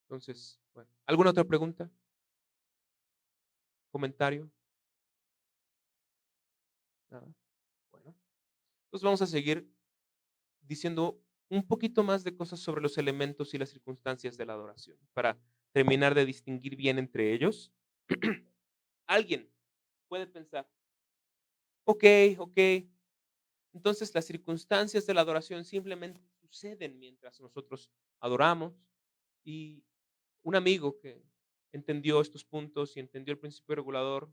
Entonces, bueno, ¿alguna otra pregunta? ¿Comentario? Nada. Bueno, entonces vamos a seguir diciendo un poquito más de cosas sobre los elementos y las circunstancias de la adoración, para terminar de distinguir bien entre ellos. Alguien puede pensar, ok, ok, entonces las circunstancias de la adoración simplemente suceden mientras nosotros adoramos. Y un amigo que entendió estos puntos y entendió el principio regulador,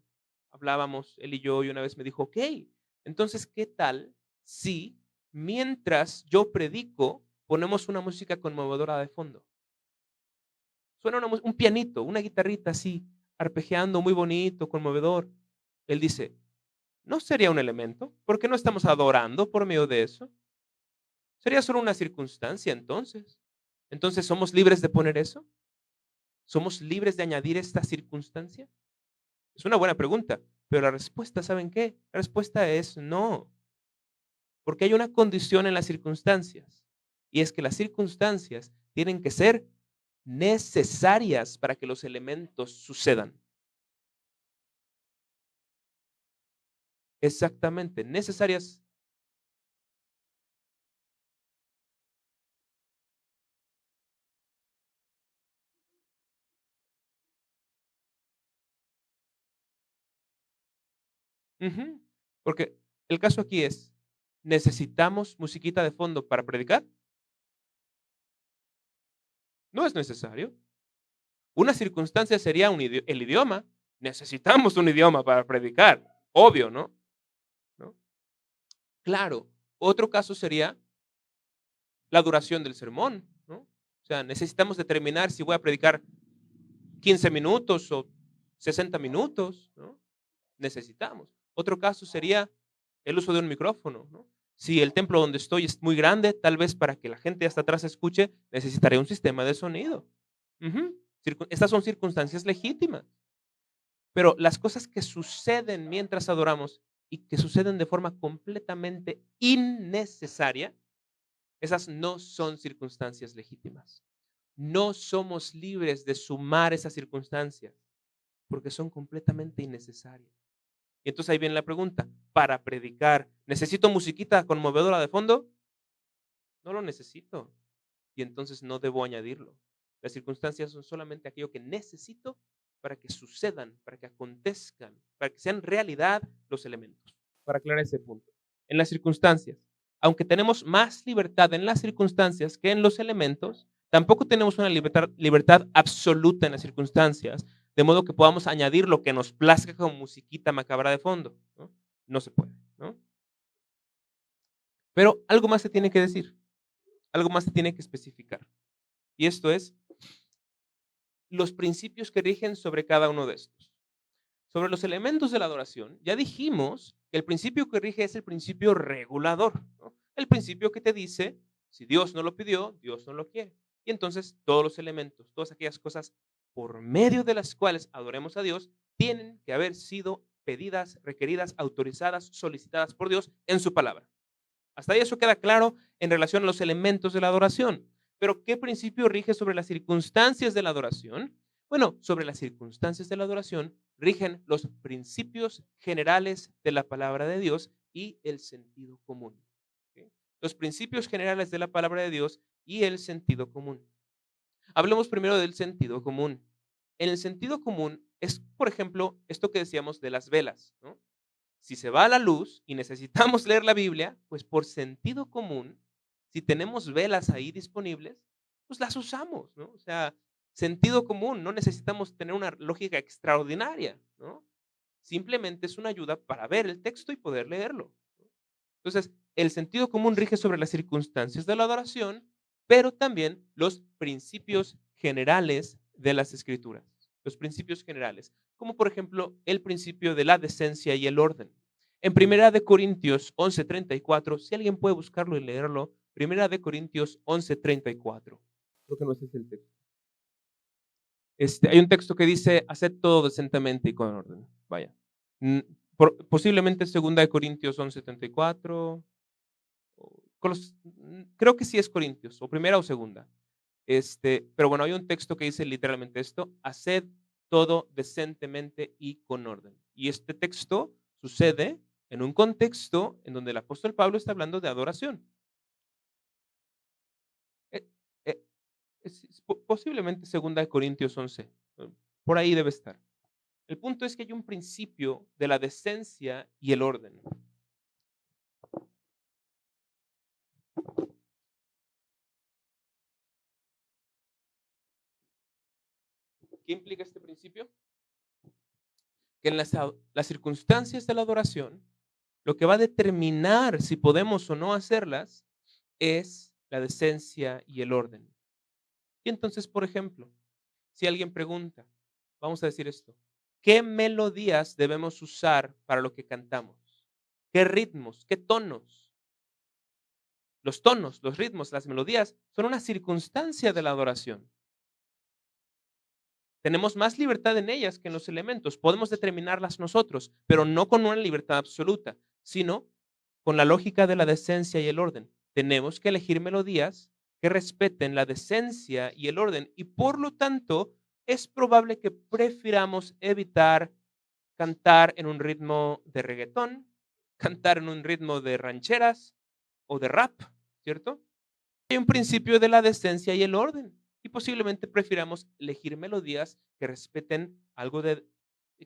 hablábamos él y una vez me dijo, ok, entonces, ¿qué tal si mientras yo predico ponemos una música conmovedora de fondo? Suena un pianito, una guitarrita así, arpegiando muy bonito, conmovedor. Él dice, ¿no sería un elemento? ¿Por qué no estamos adorando por medio de eso? Sería solo una circunstancia entonces. Entonces, ¿somos libres de poner eso? ¿Somos libres de añadir esta circunstancia? Es una buena pregunta, pero la respuesta, ¿saben qué? La respuesta es no, porque hay una condición en las circunstancias, y es que las circunstancias tienen que ser necesarias para que los elementos sucedan. Exactamente, necesarias. Ujú, porque el caso aquí es, ¿necesitamos musiquita de fondo para predicar? No es necesario. Una circunstancia sería el idioma. Necesitamos un idioma para predicar, obvio, ¿no? ¿No? Claro, otro caso sería la duración del sermón, ¿no? O sea, necesitamos determinar si voy a predicar 15 minutos o 60 minutos, ¿no? Necesitamos. Otro caso sería el uso de un micrófono, ¿no? Si el templo donde estoy es muy grande, tal vez para que la gente hasta atrás escuche, necesitaré un sistema de sonido. Ujú. Estas son circunstancias legítimas. Pero las cosas que suceden mientras adoramos y que suceden de forma completamente innecesaria, esas no son circunstancias legítimas. No somos libres de sumar esas circunstancias porque son completamente innecesarias. Y entonces ahí viene la pregunta, para predicar, ¿necesito musiquita conmovedora de fondo? No lo necesito y entonces no debo añadirlo. Las circunstancias son solamente aquello que necesito para que sucedan, para que acontezcan, para que sean realidad los elementos. Para aclarar ese punto. En las circunstancias, aunque tenemos más libertad en las circunstancias que en los elementos, tampoco tenemos una libertad absoluta en las circunstancias, de modo que podamos añadir lo que nos plazca como musiquita macabra de fondo, ¿no? No se puede, ¿no? Pero algo más se tiene que decir, algo más se tiene que especificar. Y esto es los principios que rigen sobre cada uno de estos. Sobre los elementos de la adoración, ya dijimos que el principio que rige es el principio regulador, ¿no? El principio que te dice, si Dios no lo pidió, Dios no lo quiere. Y entonces todos los elementos, todas aquellas cosas por medio de las cuales adoremos a Dios, tienen que haber sido pedidas, requeridas, autorizadas, solicitadas por Dios en su palabra. Hasta ahí eso queda claro en relación a los elementos de la adoración. Pero ¿qué principio rige sobre las circunstancias de la adoración? Bueno, sobre las circunstancias de la adoración rigen los principios generales de la palabra de Dios y el sentido común. ¿Ok? Los principios generales de la palabra de Dios y el sentido común. Hablemos primero del sentido común. En el sentido común es, por ejemplo, esto que decíamos de las velas, ¿no? Si se va a la luz y necesitamos leer la Biblia, pues por sentido común, si tenemos velas ahí disponibles, pues las usamos, ¿no? O sea, sentido común, no necesitamos tener una lógica extraordinaria, ¿no? Simplemente es una ayuda para ver el texto y poder leerlo. Entonces, el sentido común rige sobre las circunstancias de la adoración, pero también los principios generales de las escrituras. Los principios generales, como por ejemplo el principio de la decencia y el orden. En Primera de Corintios 11:34, si alguien puede buscarlo y leerlo, Primera de Corintios 11:34. Creo que no ese es el texto. Hay un texto que dice, haced todo decentemente y con orden. Vaya. Mm, Posiblemente Segunda de Corintios 11:74. Creo que sí es Corintios, o primera o segunda. Pero bueno, hay un texto que dice literalmente esto, haced todo decentemente y con orden. Y este texto sucede en un contexto en donde el apóstol Pablo está hablando de adoración. Eh, eh, Posiblemente segunda de Corintios 11, por ahí debe estar. El punto es que hay un principio de la decencia y el orden. ¿Qué implica este principio? Que en las circunstancias de la adoración, lo que va a determinar si podemos o no hacerlas es la decencia y el orden. Y entonces, por ejemplo, si alguien pregunta, vamos a decir esto, ¿qué melodías debemos usar para lo que cantamos? ¿Qué ritmos? ¿Qué tonos? Los tonos, los ritmos, las melodías son una circunstancia de la adoración. Tenemos más libertad en ellas que en los elementos. Podemos determinarlas nosotros, pero no con una libertad absoluta, sino con la lógica de la decencia y el orden. Tenemos que elegir melodías que respeten la decencia y el orden y por lo tanto es probable que prefiramos evitar cantar en un ritmo de reggaetón, cantar en un ritmo de rancheras o de rap, ¿cierto? Hay un principio de la decencia y el orden y posiblemente prefiramos elegir melodías que respeten algo de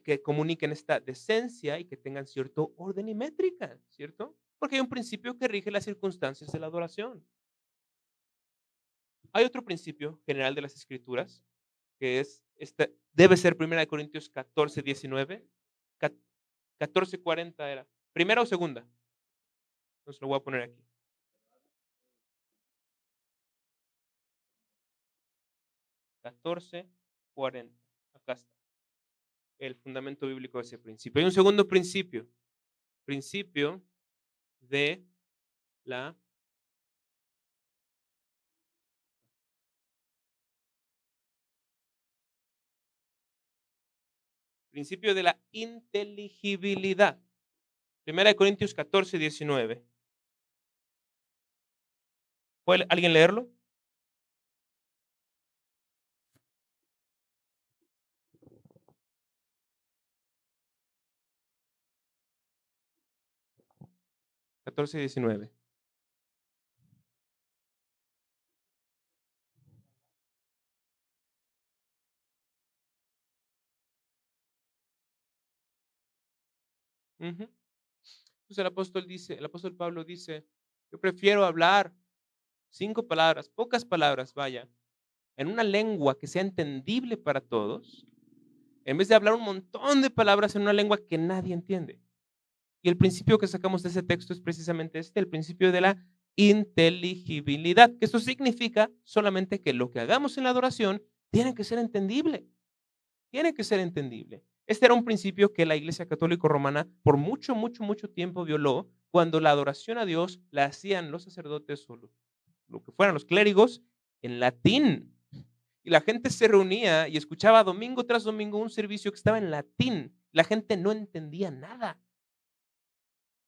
que comuniquen esta decencia y que tengan cierto orden y métrica, ¿cierto? Porque hay un principio que rige las circunstancias de la adoración. Hay otro principio general de las escrituras que es debe ser 1 Corintios 14:19, 14:40 era. ¿Primera o segunda? Entonces lo voy a poner aquí. 14:40. Acá está. El fundamento bíblico de ese principio. Hay un segundo principio. Principio de la principio de la inteligibilidad. 1 Corintios 14:19. ¿Puede alguien leerlo? Catorce diecinueve. Ujú. Pues el apóstol Pablo dice, yo prefiero hablar 5 palabras, pocas palabras, vaya, en una lengua que sea entendible para todos, en vez de hablar un montón de palabras en una lengua que nadie entiende. Y el principio que sacamos de ese texto es precisamente el principio de la inteligibilidad, que eso significa solamente que lo que hagamos en la adoración tiene que ser entendible, tiene que ser entendible. Este era un principio que la Iglesia Católica Romana por mucho, mucho, mucho tiempo violó cuando la adoración a Dios la hacían los sacerdotes o lo que fueran los clérigos en latín. Y la gente se reunía y escuchaba domingo tras domingo un servicio que estaba en latín. La gente no entendía nada.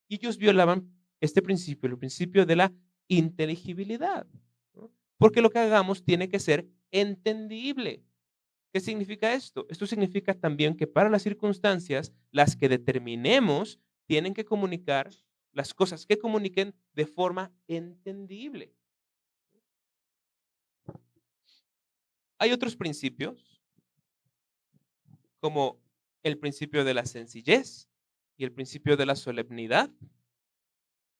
Y ellos violaban este principio, el principio de la inteligibilidad, ¿no? Porque lo que hagamos tiene que ser entendible. ¿Qué significa esto? Esto significa también que para las circunstancias, las que determinemos, tienen que comunicar las cosas que comuniquen de forma entendible. Hay otros principios, como el principio de la sencillez y el principio de la solemnidad.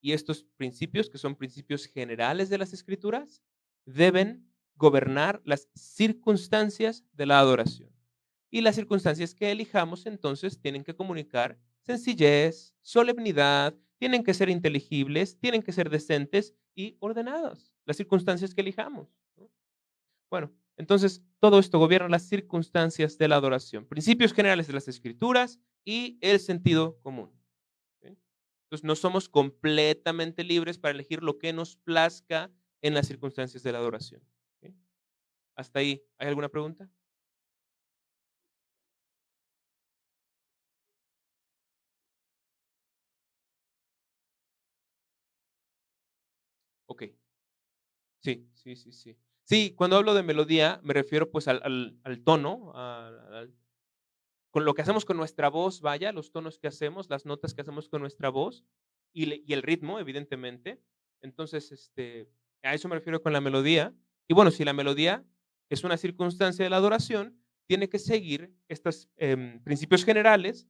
Y estos principios, que son principios generales de las Escrituras, deben gobernar las circunstancias de la adoración. Y las circunstancias que elijamos entonces tienen que comunicar sencillez, solemnidad, tienen que ser inteligibles, tienen que ser decentes y ordenadas, las circunstancias que elijamos, ¿no? Bueno, entonces todo esto gobierna las circunstancias de la adoración, principios generales de las Escrituras y el sentido común. ¿Sí? Entonces, no somos completamente libres para elegir lo que nos plazca en las circunstancias de la adoración. ¿Sí? Hasta ahí, ¿hay alguna pregunta? Ok, sí, sí, sí, sí. Sí, cuando hablo de melodía, me refiero pues al tono, con lo que hacemos con nuestra voz, vaya, los tonos que hacemos, las notas que hacemos con nuestra voz y el ritmo, evidentemente. Entonces, a eso me refiero con la melodía. Y bueno, si la melodía es una circunstancia de la adoración, tiene que seguir estos principios generales,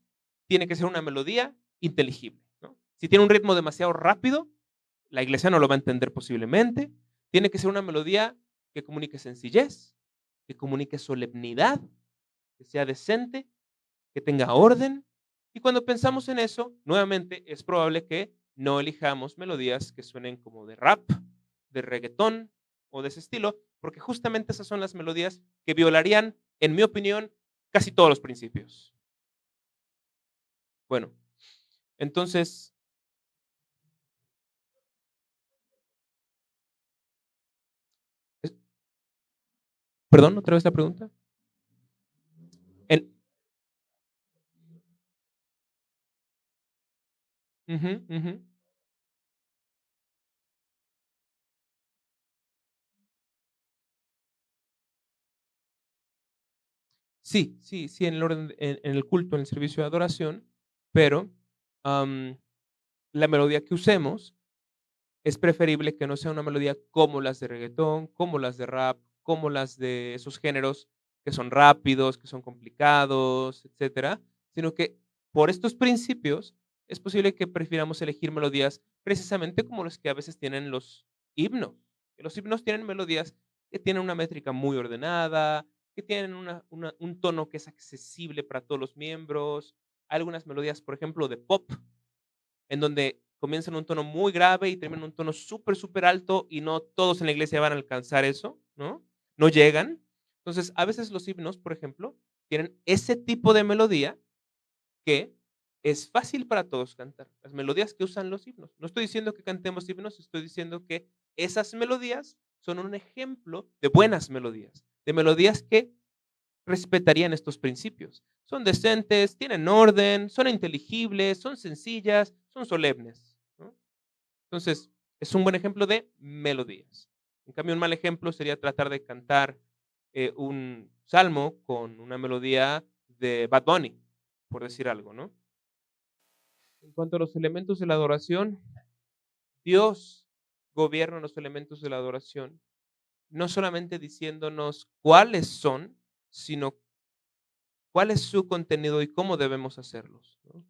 tiene que ser una melodía inteligible, ¿no? Si tiene un ritmo demasiado rápido, la iglesia no lo va a entender posiblemente. Tiene que ser una melodía que comunique sencillez, que comunique solemnidad, que sea decente, que tenga orden. Y cuando pensamos en eso, nuevamente es probable que no elijamos melodías que suenen como de rap, de reggaetón o de ese estilo, porque justamente esas son las melodías que violarían, en mi opinión, casi todos los principios. Bueno, entonces, es- perdón, otra vez la pregunta. En- Ujú, ujú. Sí, sí, sí, en el orden, en el culto, en el servicio de adoración, pero am, la melodía que usemos es preferible que no sea una melodía como las de reggaetón, como las de rap, como las de esos géneros que son rápidos, que son complicados, etcétera, sino que por estos principios es posible que prefiramos elegir melodías precisamente como los que a veces tienen los himnos. Que los himnos tienen melodías que tienen una métrica muy ordenada, que tienen un tono que es accesible para todos los miembros. Hay algunas melodías, por ejemplo, de pop, en donde comienzan en un tono muy grave y terminan en un tono súper, súper alto y no todos en la iglesia van a alcanzar eso, ¿no? No llegan. Entonces, a veces los himnos, por ejemplo, tienen ese tipo de melodía que es fácil para todos cantar. Las melodías que usan los himnos. No estoy diciendo que cantemos himnos, estoy diciendo que esas melodías son un ejemplo de buenas melodías, de melodías que respetarían estos principios. Son decentes, tienen orden, son inteligibles, son sencillas, son solemnes, ¿no? Entonces, es un buen ejemplo de melodías. En cambio, un mal ejemplo sería tratar de cantar un salmo con una melodía de Bad Bunny, por decir algo, ¿no? En cuanto a los elementos de la adoración, Dios gobierna los elementos de la adoración, no solamente diciéndonos cuáles son, sino cuál es su contenido y cómo debemos hacerlos, ¿no?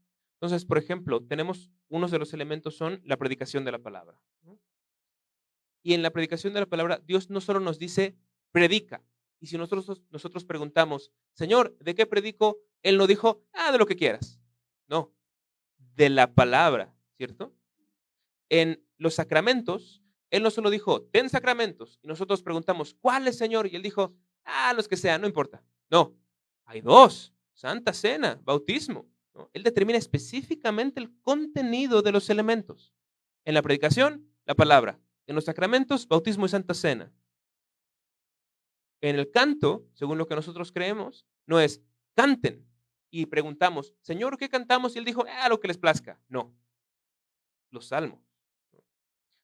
Entonces, por ejemplo, tenemos unos de los elementos son la predicación de la palabra, ¿no? Y en la predicación de la palabra, Dios no solo nos dice, predica. Y si nosotros preguntamos, Señor, ¿de qué predico? Él no dijo, de lo que quieras. No, de la palabra, ¿cierto? En los sacramentos, Él no solo dijo, ten sacramentos. Y nosotros preguntamos, ¿cuáles, Señor? Y Él dijo, los que sean, no importa. No, hay dos, Santa Cena, bautismo, ¿no? Él determina específicamente el contenido de los elementos. En la predicación, la palabra. En los sacramentos, bautismo y Santa Cena. En el canto, según lo que nosotros creemos, no es canten y preguntamos, Señor, ¿qué cantamos? Y Él dijo, lo que les plazca. No, los salmos.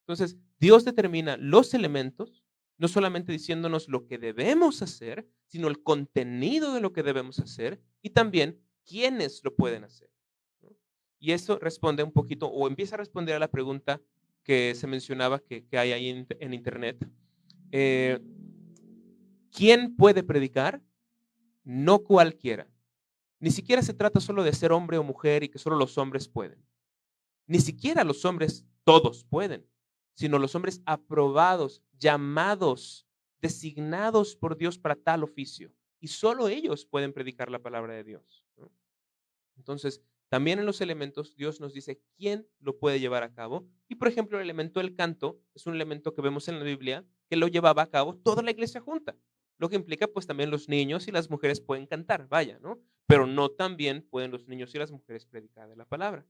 Entonces, Dios determina los elementos, no solamente diciéndonos lo que debemos hacer, sino el contenido de lo que debemos hacer y también quiénes lo pueden hacer, ¿no? Y eso responde un poquito, o empieza a responder a la pregunta que se mencionaba que hay ahí en internet. Eh, ¿Quién puede predicar? No cualquiera. Ni siquiera se trata solo de ser hombre o mujer y que solo los hombres pueden. Ni siquiera los hombres todos pueden, sino los hombres aprobados, llamados, designados por Dios para tal oficio. Y solo ellos pueden predicar la palabra de Dios, ¿no? Entonces, también en los elementos, Dios nos dice quién lo puede llevar a cabo. Y, por ejemplo, el elemento del canto es un elemento que vemos en la Biblia que lo llevaba a cabo toda la iglesia junta. Lo que implica, pues, también los niños y las mujeres pueden cantar, vaya, ¿no? Pero no también pueden los niños y las mujeres predicar de la palabra.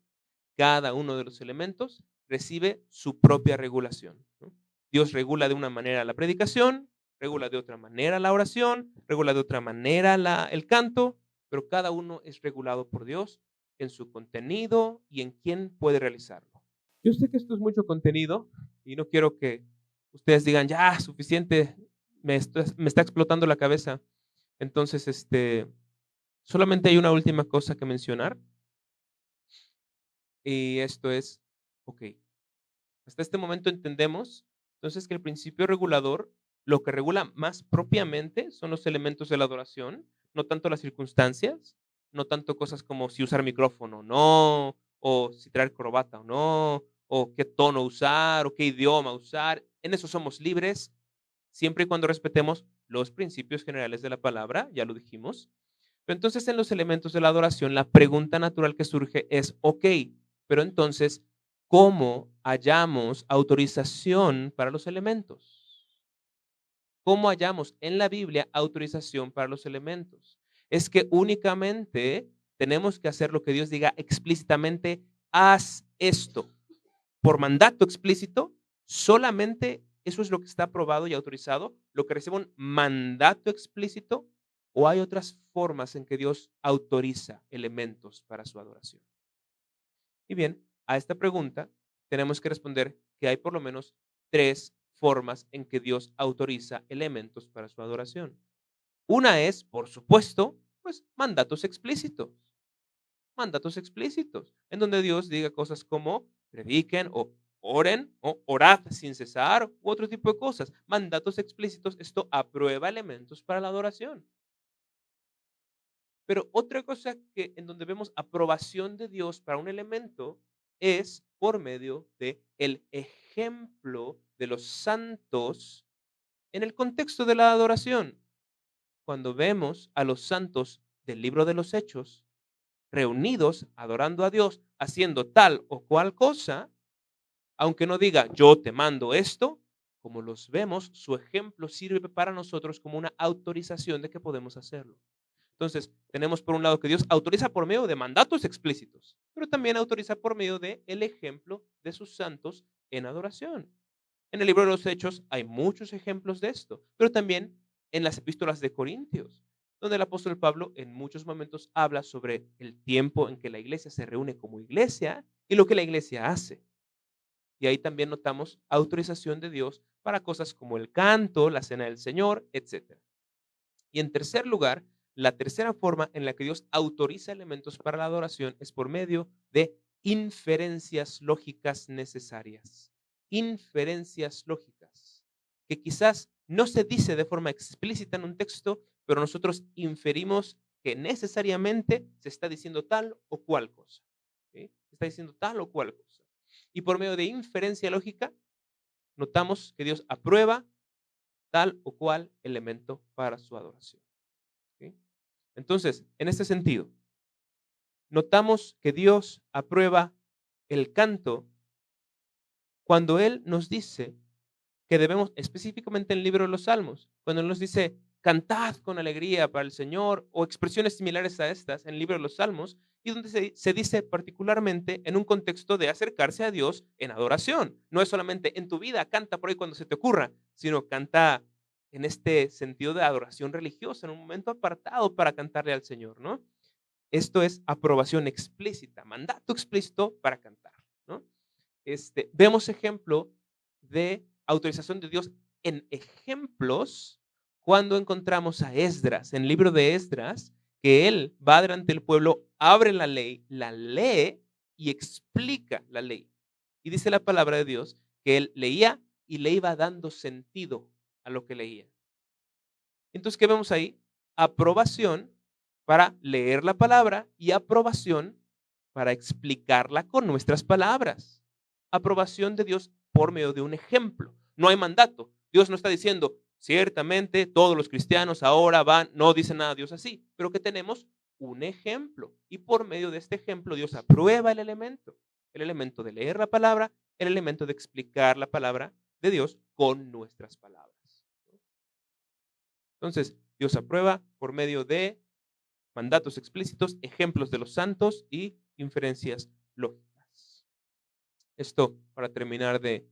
Cada uno de los elementos recibe su propia regulación, ¿no? Dios regula de una manera la predicación, regula de otra manera la oración, regula de otra manera el canto, pero cada uno es regulado por Dios en su contenido y en quién puede realizarlo. Yo sé que esto es mucho contenido y no quiero que ustedes digan, ya, suficiente, me está explotando la cabeza. Entonces, solamente hay una última cosa que mencionar y esto es, ok, hasta este momento entendemos entonces que el principio regulador lo que regula más propiamente son los elementos de la adoración, no tanto las circunstancias, no tanto cosas como si usar micrófono o no, o si traer corbata o no, o qué tono usar, o qué idioma usar. En eso somos libres, siempre y cuando respetemos los principios generales de la palabra, ya lo dijimos. Pero entonces en los elementos de la adoración, la pregunta natural que surge es, ok, pero entonces, ¿cómo hallamos autorización para los elementos? ¿Cómo hallamos en la Biblia autorización para los elementos? Es que únicamente tenemos que hacer lo que Dios diga explícitamente, haz esto. Por mandato explícito, solamente eso es lo que está aprobado y autorizado, lo que recibe un mandato explícito, o hay otras formas en que Dios autoriza elementos para su adoración. Y bien, a esta pregunta tenemos que responder que hay por lo menos tres formas en que Dios autoriza elementos para su adoración. Una es, por supuesto, pues mandatos explícitos, en donde Dios diga cosas como prediquen o oren o orad sin cesar u otro tipo de cosas. Mandatos explícitos, esto aprueba elementos para la adoración. Pero otra cosa que en donde vemos aprobación de Dios para un elemento es por medio de el ejemplo de los santos en el contexto de la adoración. Cuando vemos a los santos del libro de los Hechos reunidos adorando a Dios, haciendo tal o cual cosa, aunque no diga yo te mando esto, como los vemos, su ejemplo sirve para nosotros como una autorización de que podemos hacerlo. Entonces, tenemos por un lado que Dios autoriza por medio de mandatos explícitos, pero también autoriza por medio de el ejemplo de sus santos en adoración. En el libro de los Hechos hay muchos ejemplos de esto, pero también en las epístolas de Corintios, donde el apóstol Pablo en muchos momentos habla sobre el tiempo en que la iglesia se reúne como iglesia y lo que la iglesia hace. Y ahí también notamos autorización de Dios para cosas como el canto, la cena del Señor, etcétera. Y en tercer lugar, la tercera forma en la que Dios autoriza elementos para la adoración es por medio de inferencias lógicas necesarias. Inferencias lógicas, que quizás no se dice de forma explícita en un texto, pero nosotros inferimos que necesariamente se está diciendo tal o cual cosa, ¿sí? está diciendo tal o cual cosa. Y por medio de inferencia lógica, notamos que Dios aprueba tal o cual elemento para su adoración. ¿Ok? Entonces, en este sentido, notamos que Dios aprueba el canto cuando Él nos dice que debemos, específicamente en el libro de los Salmos, cuando Él nos dice, cantad con alegría para el Señor, o expresiones similares a estas en el libro de los Salmos, y donde se dice particularmente en un contexto de acercarse a Dios en adoración. No es solamente en tu vida, canta por ahí cuando se te ocurra, sino canta en este sentido de adoración religiosa, en un momento apartado para cantarle al Señor, ¿no? Esto es aprobación explícita, mandato explícito para cantar, ¿no? Vemos ejemplo de autorización de Dios en ejemplos cuando encontramos a Esdras, en el libro de Esdras, que él va delante del pueblo, abre la ley, la lee y explica la ley. Y dice la palabra de Dios que él leía y le iba dando sentido a lo que leía. Entonces, ¿qué vemos ahí? Aprobación para leer la palabra y aprobación para explicarla con nuestras palabras. Aprobación de Dios por medio de un ejemplo. No hay mandato. Dios no está diciendo, ciertamente todos los cristianos ahora van, no dice nada Dios así, pero que tenemos un ejemplo. Y por medio de este ejemplo Dios aprueba el elemento de leer la palabra, el elemento de explicar la palabra de Dios con nuestras palabras. Entonces, Dios aprueba por medio de mandatos explícitos, ejemplos de los santos y inferencias lógicas. Esto para terminar de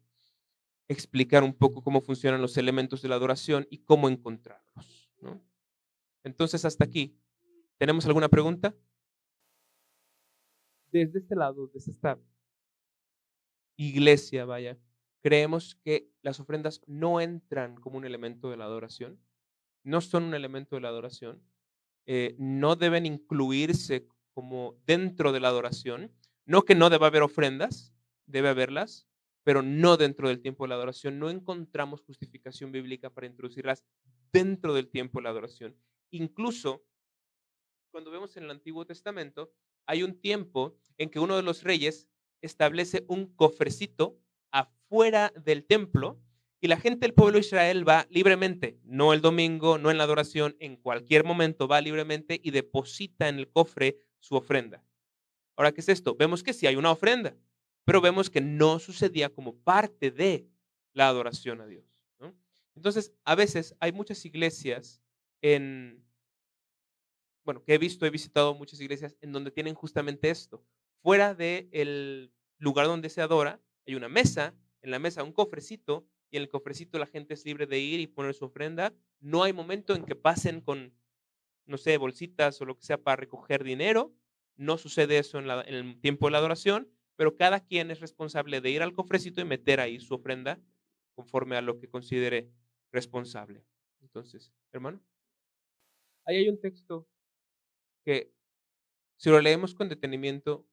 explicar un poco cómo funcionan los elementos de la adoración y cómo encontrarlos, ¿no? Entonces, hasta aquí, ¿tenemos alguna pregunta? Desde este lado, desde esta iglesia, vaya, creemos que las ofrendas no entran como un elemento de la adoración, no son un elemento de la adoración, no deben incluirse como dentro de la adoración. No que no deba haber ofrendas, debe haberlas, pero no dentro del tiempo de la adoración. No encontramos justificación bíblica para introducirlas dentro del tiempo de la adoración. Incluso cuando vemos en el Antiguo Testamento, hay un tiempo en que uno de los reyes establece un cofrecito afuera del templo y la gente del pueblo de Israel va libremente, no el domingo, no en la adoración, en cualquier momento va libremente y deposita en el cofre su ofrenda. Ahora, ¿qué es esto? Vemos que sí hay una ofrenda, pero vemos que no sucedía como parte de la adoración a Dios, ¿no? Entonces, a veces hay muchas iglesias en, bueno, que he visitado muchas iglesias en donde tienen justamente esto. Fuera del lugar donde se adora, hay una mesa, en la mesa un cofrecito, y en el cofrecito la gente es libre de ir y poner su ofrenda. No hay momento en que pasen con, no sé, bolsitas o lo que sea para recoger dinero. No sucede eso en el tiempo de la adoración, pero cada quien es responsable de ir al cofrecito y meter ahí su ofrenda conforme a lo que considere responsable. Entonces, hermano, ahí hay un texto que si lo leemos con detenimiento,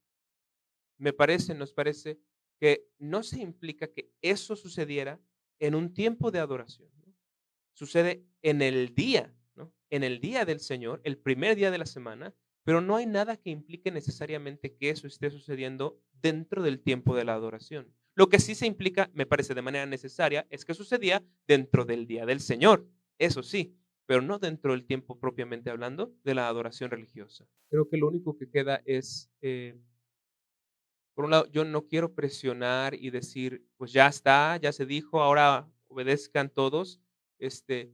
nos parece que no se implica que eso sucediera en un tiempo de adoración, ¿no? Sucede en el día, ¿no? En el día del Señor, el primer día de la semana, pero no hay nada que implique necesariamente que eso esté sucediendo dentro del tiempo de la adoración. Lo que sí se implica, me parece de manera necesaria, es que sucedía dentro del día del Señor, eso sí, pero no dentro del tiempo propiamente hablando de la adoración religiosa. Creo que lo único que queda es, por un lado, yo no quiero presionar y decir, pues ya está, ya se dijo, ahora obedezcan todos. Este,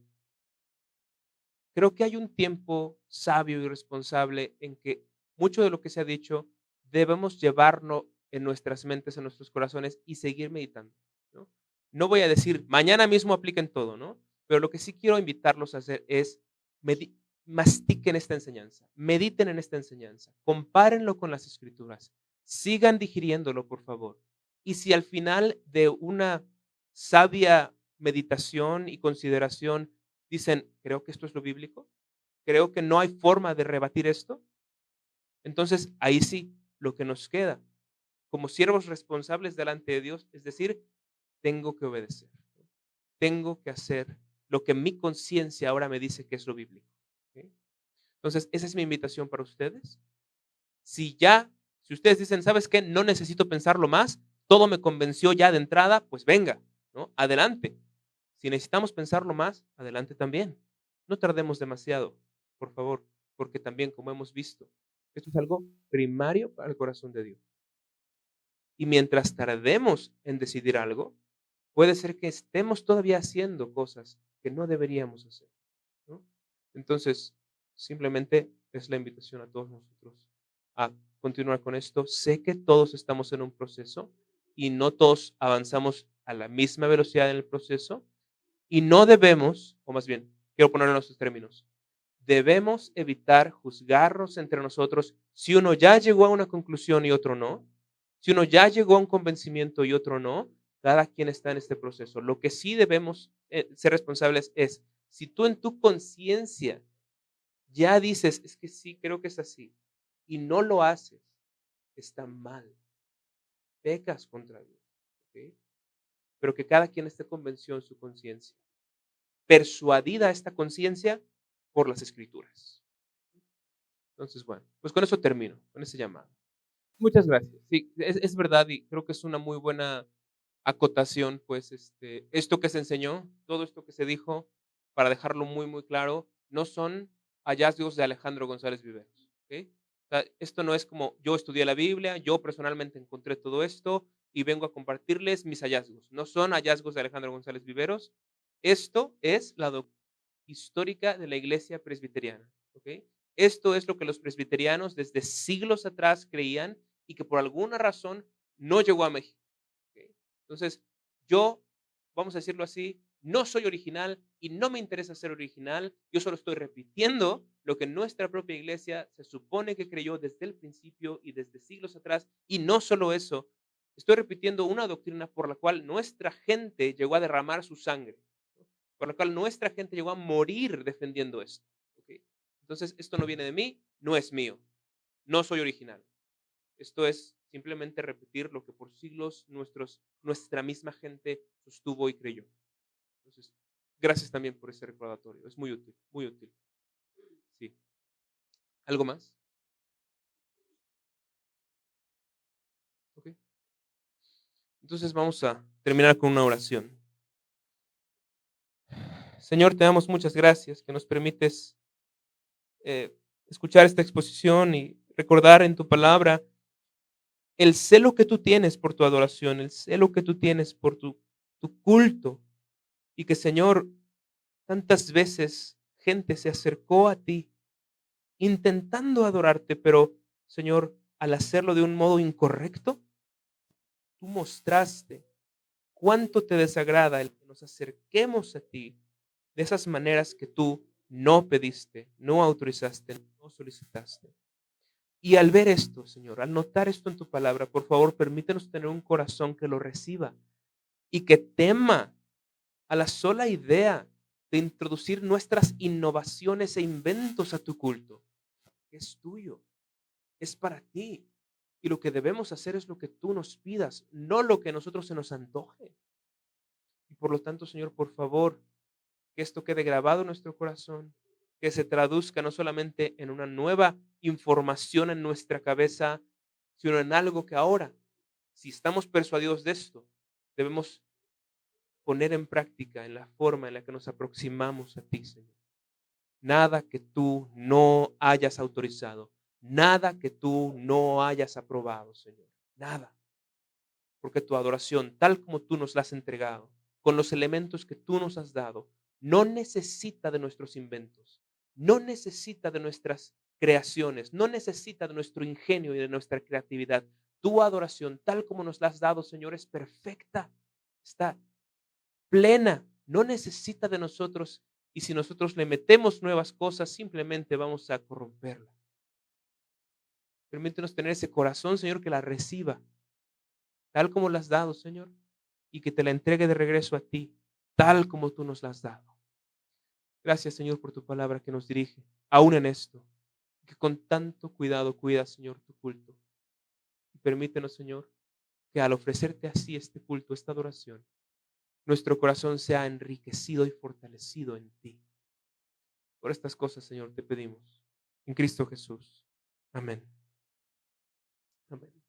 Creo que hay un tiempo sabio y responsable en que mucho de lo que se ha dicho debemos llevarlo en nuestras mentes, en nuestros corazones y seguir meditando, ¿no? No voy a decir, mañana mismo apliquen todo, ¿no? Pero lo que sí quiero invitarlos a hacer es mastiquen esta enseñanza, mediten en esta enseñanza, compárenlo con las escrituras, sigan digiriéndolo, por favor. Y si al final de una sabia meditación y consideración dicen, creo que esto es lo bíblico, creo que no hay forma de rebatir esto, entonces ahí sí, lo que nos queda como siervos responsables delante de Dios, es decir, tengo que obedecer, tengo que hacer lo que mi conciencia ahora me dice que es lo bíblico. ¿Ok? Entonces, esa es mi invitación para ustedes. Si ya Si ustedes dicen, ¿sabes qué? No necesito pensarlo más, todo me convenció ya de entrada, pues venga, ¿no? Adelante. Si necesitamos pensarlo más, adelante también. No tardemos demasiado, por favor, porque también, como hemos visto, esto es algo primario para el corazón de Dios. Y mientras tardemos en decidir algo, puede ser que estemos todavía haciendo cosas que no deberíamos hacer, ¿no? Entonces, simplemente es la invitación a todos nosotros a continuar con esto. Sé que todos estamos en un proceso y no todos avanzamos a la misma velocidad en el proceso y no debemos, o más bien, quiero ponerlo en estos términos, debemos evitar juzgarnos entre nosotros si uno ya llegó a una conclusión y otro no, si uno ya llegó a un convencimiento y otro no, cada quien está en este proceso. Lo que sí debemos ser responsables es, si tú en tu conciencia ya dices, es que sí, creo que es así, y no lo haces, está mal, pecas contra Dios, ¿ok? Pero que cada quien esté convencido en su conciencia, persuadida esta conciencia por las Escrituras. Entonces, bueno, pues con eso termino, con ese llamado. Muchas gracias. Sí, es verdad y creo que es una muy buena acotación, pues, esto que se enseñó, todo esto que se dijo, para dejarlo muy, muy claro, no son hallazgos de Alejandro González Viveros, ¿okey? O sea, esto no es como yo estudié la Biblia, yo personalmente encontré todo esto y vengo a compartirles mis hallazgos. No son hallazgos de Alejandro González Viveros. Esto es la doctrina histórica de la iglesia presbiteriana, ¿okey? Esto es lo que los presbiterianos desde siglos atrás creían y que por alguna razón no llegó a México. ¿Ok? Entonces, yo, vamos a decirlo así, no soy original y no me interesa ser original. Yo solo estoy repitiendo lo que nuestra propia iglesia se supone que creyó desde el principio y desde siglos atrás. Y no solo eso, estoy repitiendo una doctrina por la cual nuestra gente llegó a derramar su sangre, ¿no? Por la cual nuestra gente llegó a morir defendiendo esto. ¿Ok? Entonces, esto no viene de mí, no es mío, no soy original. Esto es simplemente repetir lo que por siglos nuestra misma gente sostuvo y creyó. Entonces, gracias también por ese recordatorio. Es muy útil, muy útil. Sí. ¿Algo más? Ok. Entonces vamos a terminar con una oración. Señor, te damos muchas gracias que nos permites escuchar esta exposición y recordar en tu palabra el celo que tú tienes por tu adoración, el celo que tú tienes por tu culto y que, Señor, tantas veces gente se acercó a ti intentando adorarte, pero Señor, al hacerlo de un modo incorrecto, tú mostraste cuánto te desagrada el que nos acerquemos a ti de esas maneras que tú no pediste, no autorizaste, no solicitaste. Y al ver esto, Señor, al notar esto en tu palabra, por favor, permítenos tener un corazón que lo reciba y que tema a la sola idea de introducir nuestras innovaciones e inventos a tu culto. Es tuyo, es para ti. Y lo que debemos hacer es lo que tú nos pidas, no lo que a nosotros se nos antoje. Y por lo tanto, Señor, por favor, que esto quede grabado en nuestro corazón, que se traduzca no solamente en una nueva información en nuestra cabeza, sino en algo que ahora, si estamos persuadidos de esto, debemos poner en práctica en la forma en la que nos aproximamos a ti, Señor. Nada que tú no hayas autorizado, nada que tú no hayas aprobado, Señor. Nada. Porque tu adoración, tal como tú nos la has entregado, con los elementos que tú nos has dado, no necesita de nuestros inventos, no necesita de nuestras creaciones, no necesita de nuestro ingenio y de nuestra creatividad. Tu adoración, tal como nos la has dado, Señor, es perfecta, está plena, no necesita de nosotros y si nosotros le metemos nuevas cosas, simplemente vamos a corromperla. Permítenos tener ese corazón, Señor, que la reciba, tal como la has dado, Señor, y que te la entregue de regreso a ti, tal como tú nos la has dado. Gracias, Señor, por tu palabra que nos dirige, aún en esto, que con tanto cuidado cuida, Señor, tu culto. Y permítenos, Señor, que al ofrecerte así este culto, esta adoración, nuestro corazón sea enriquecido y fortalecido en ti. Por estas cosas, Señor, te pedimos. En Cristo Jesús. Amén. Amén.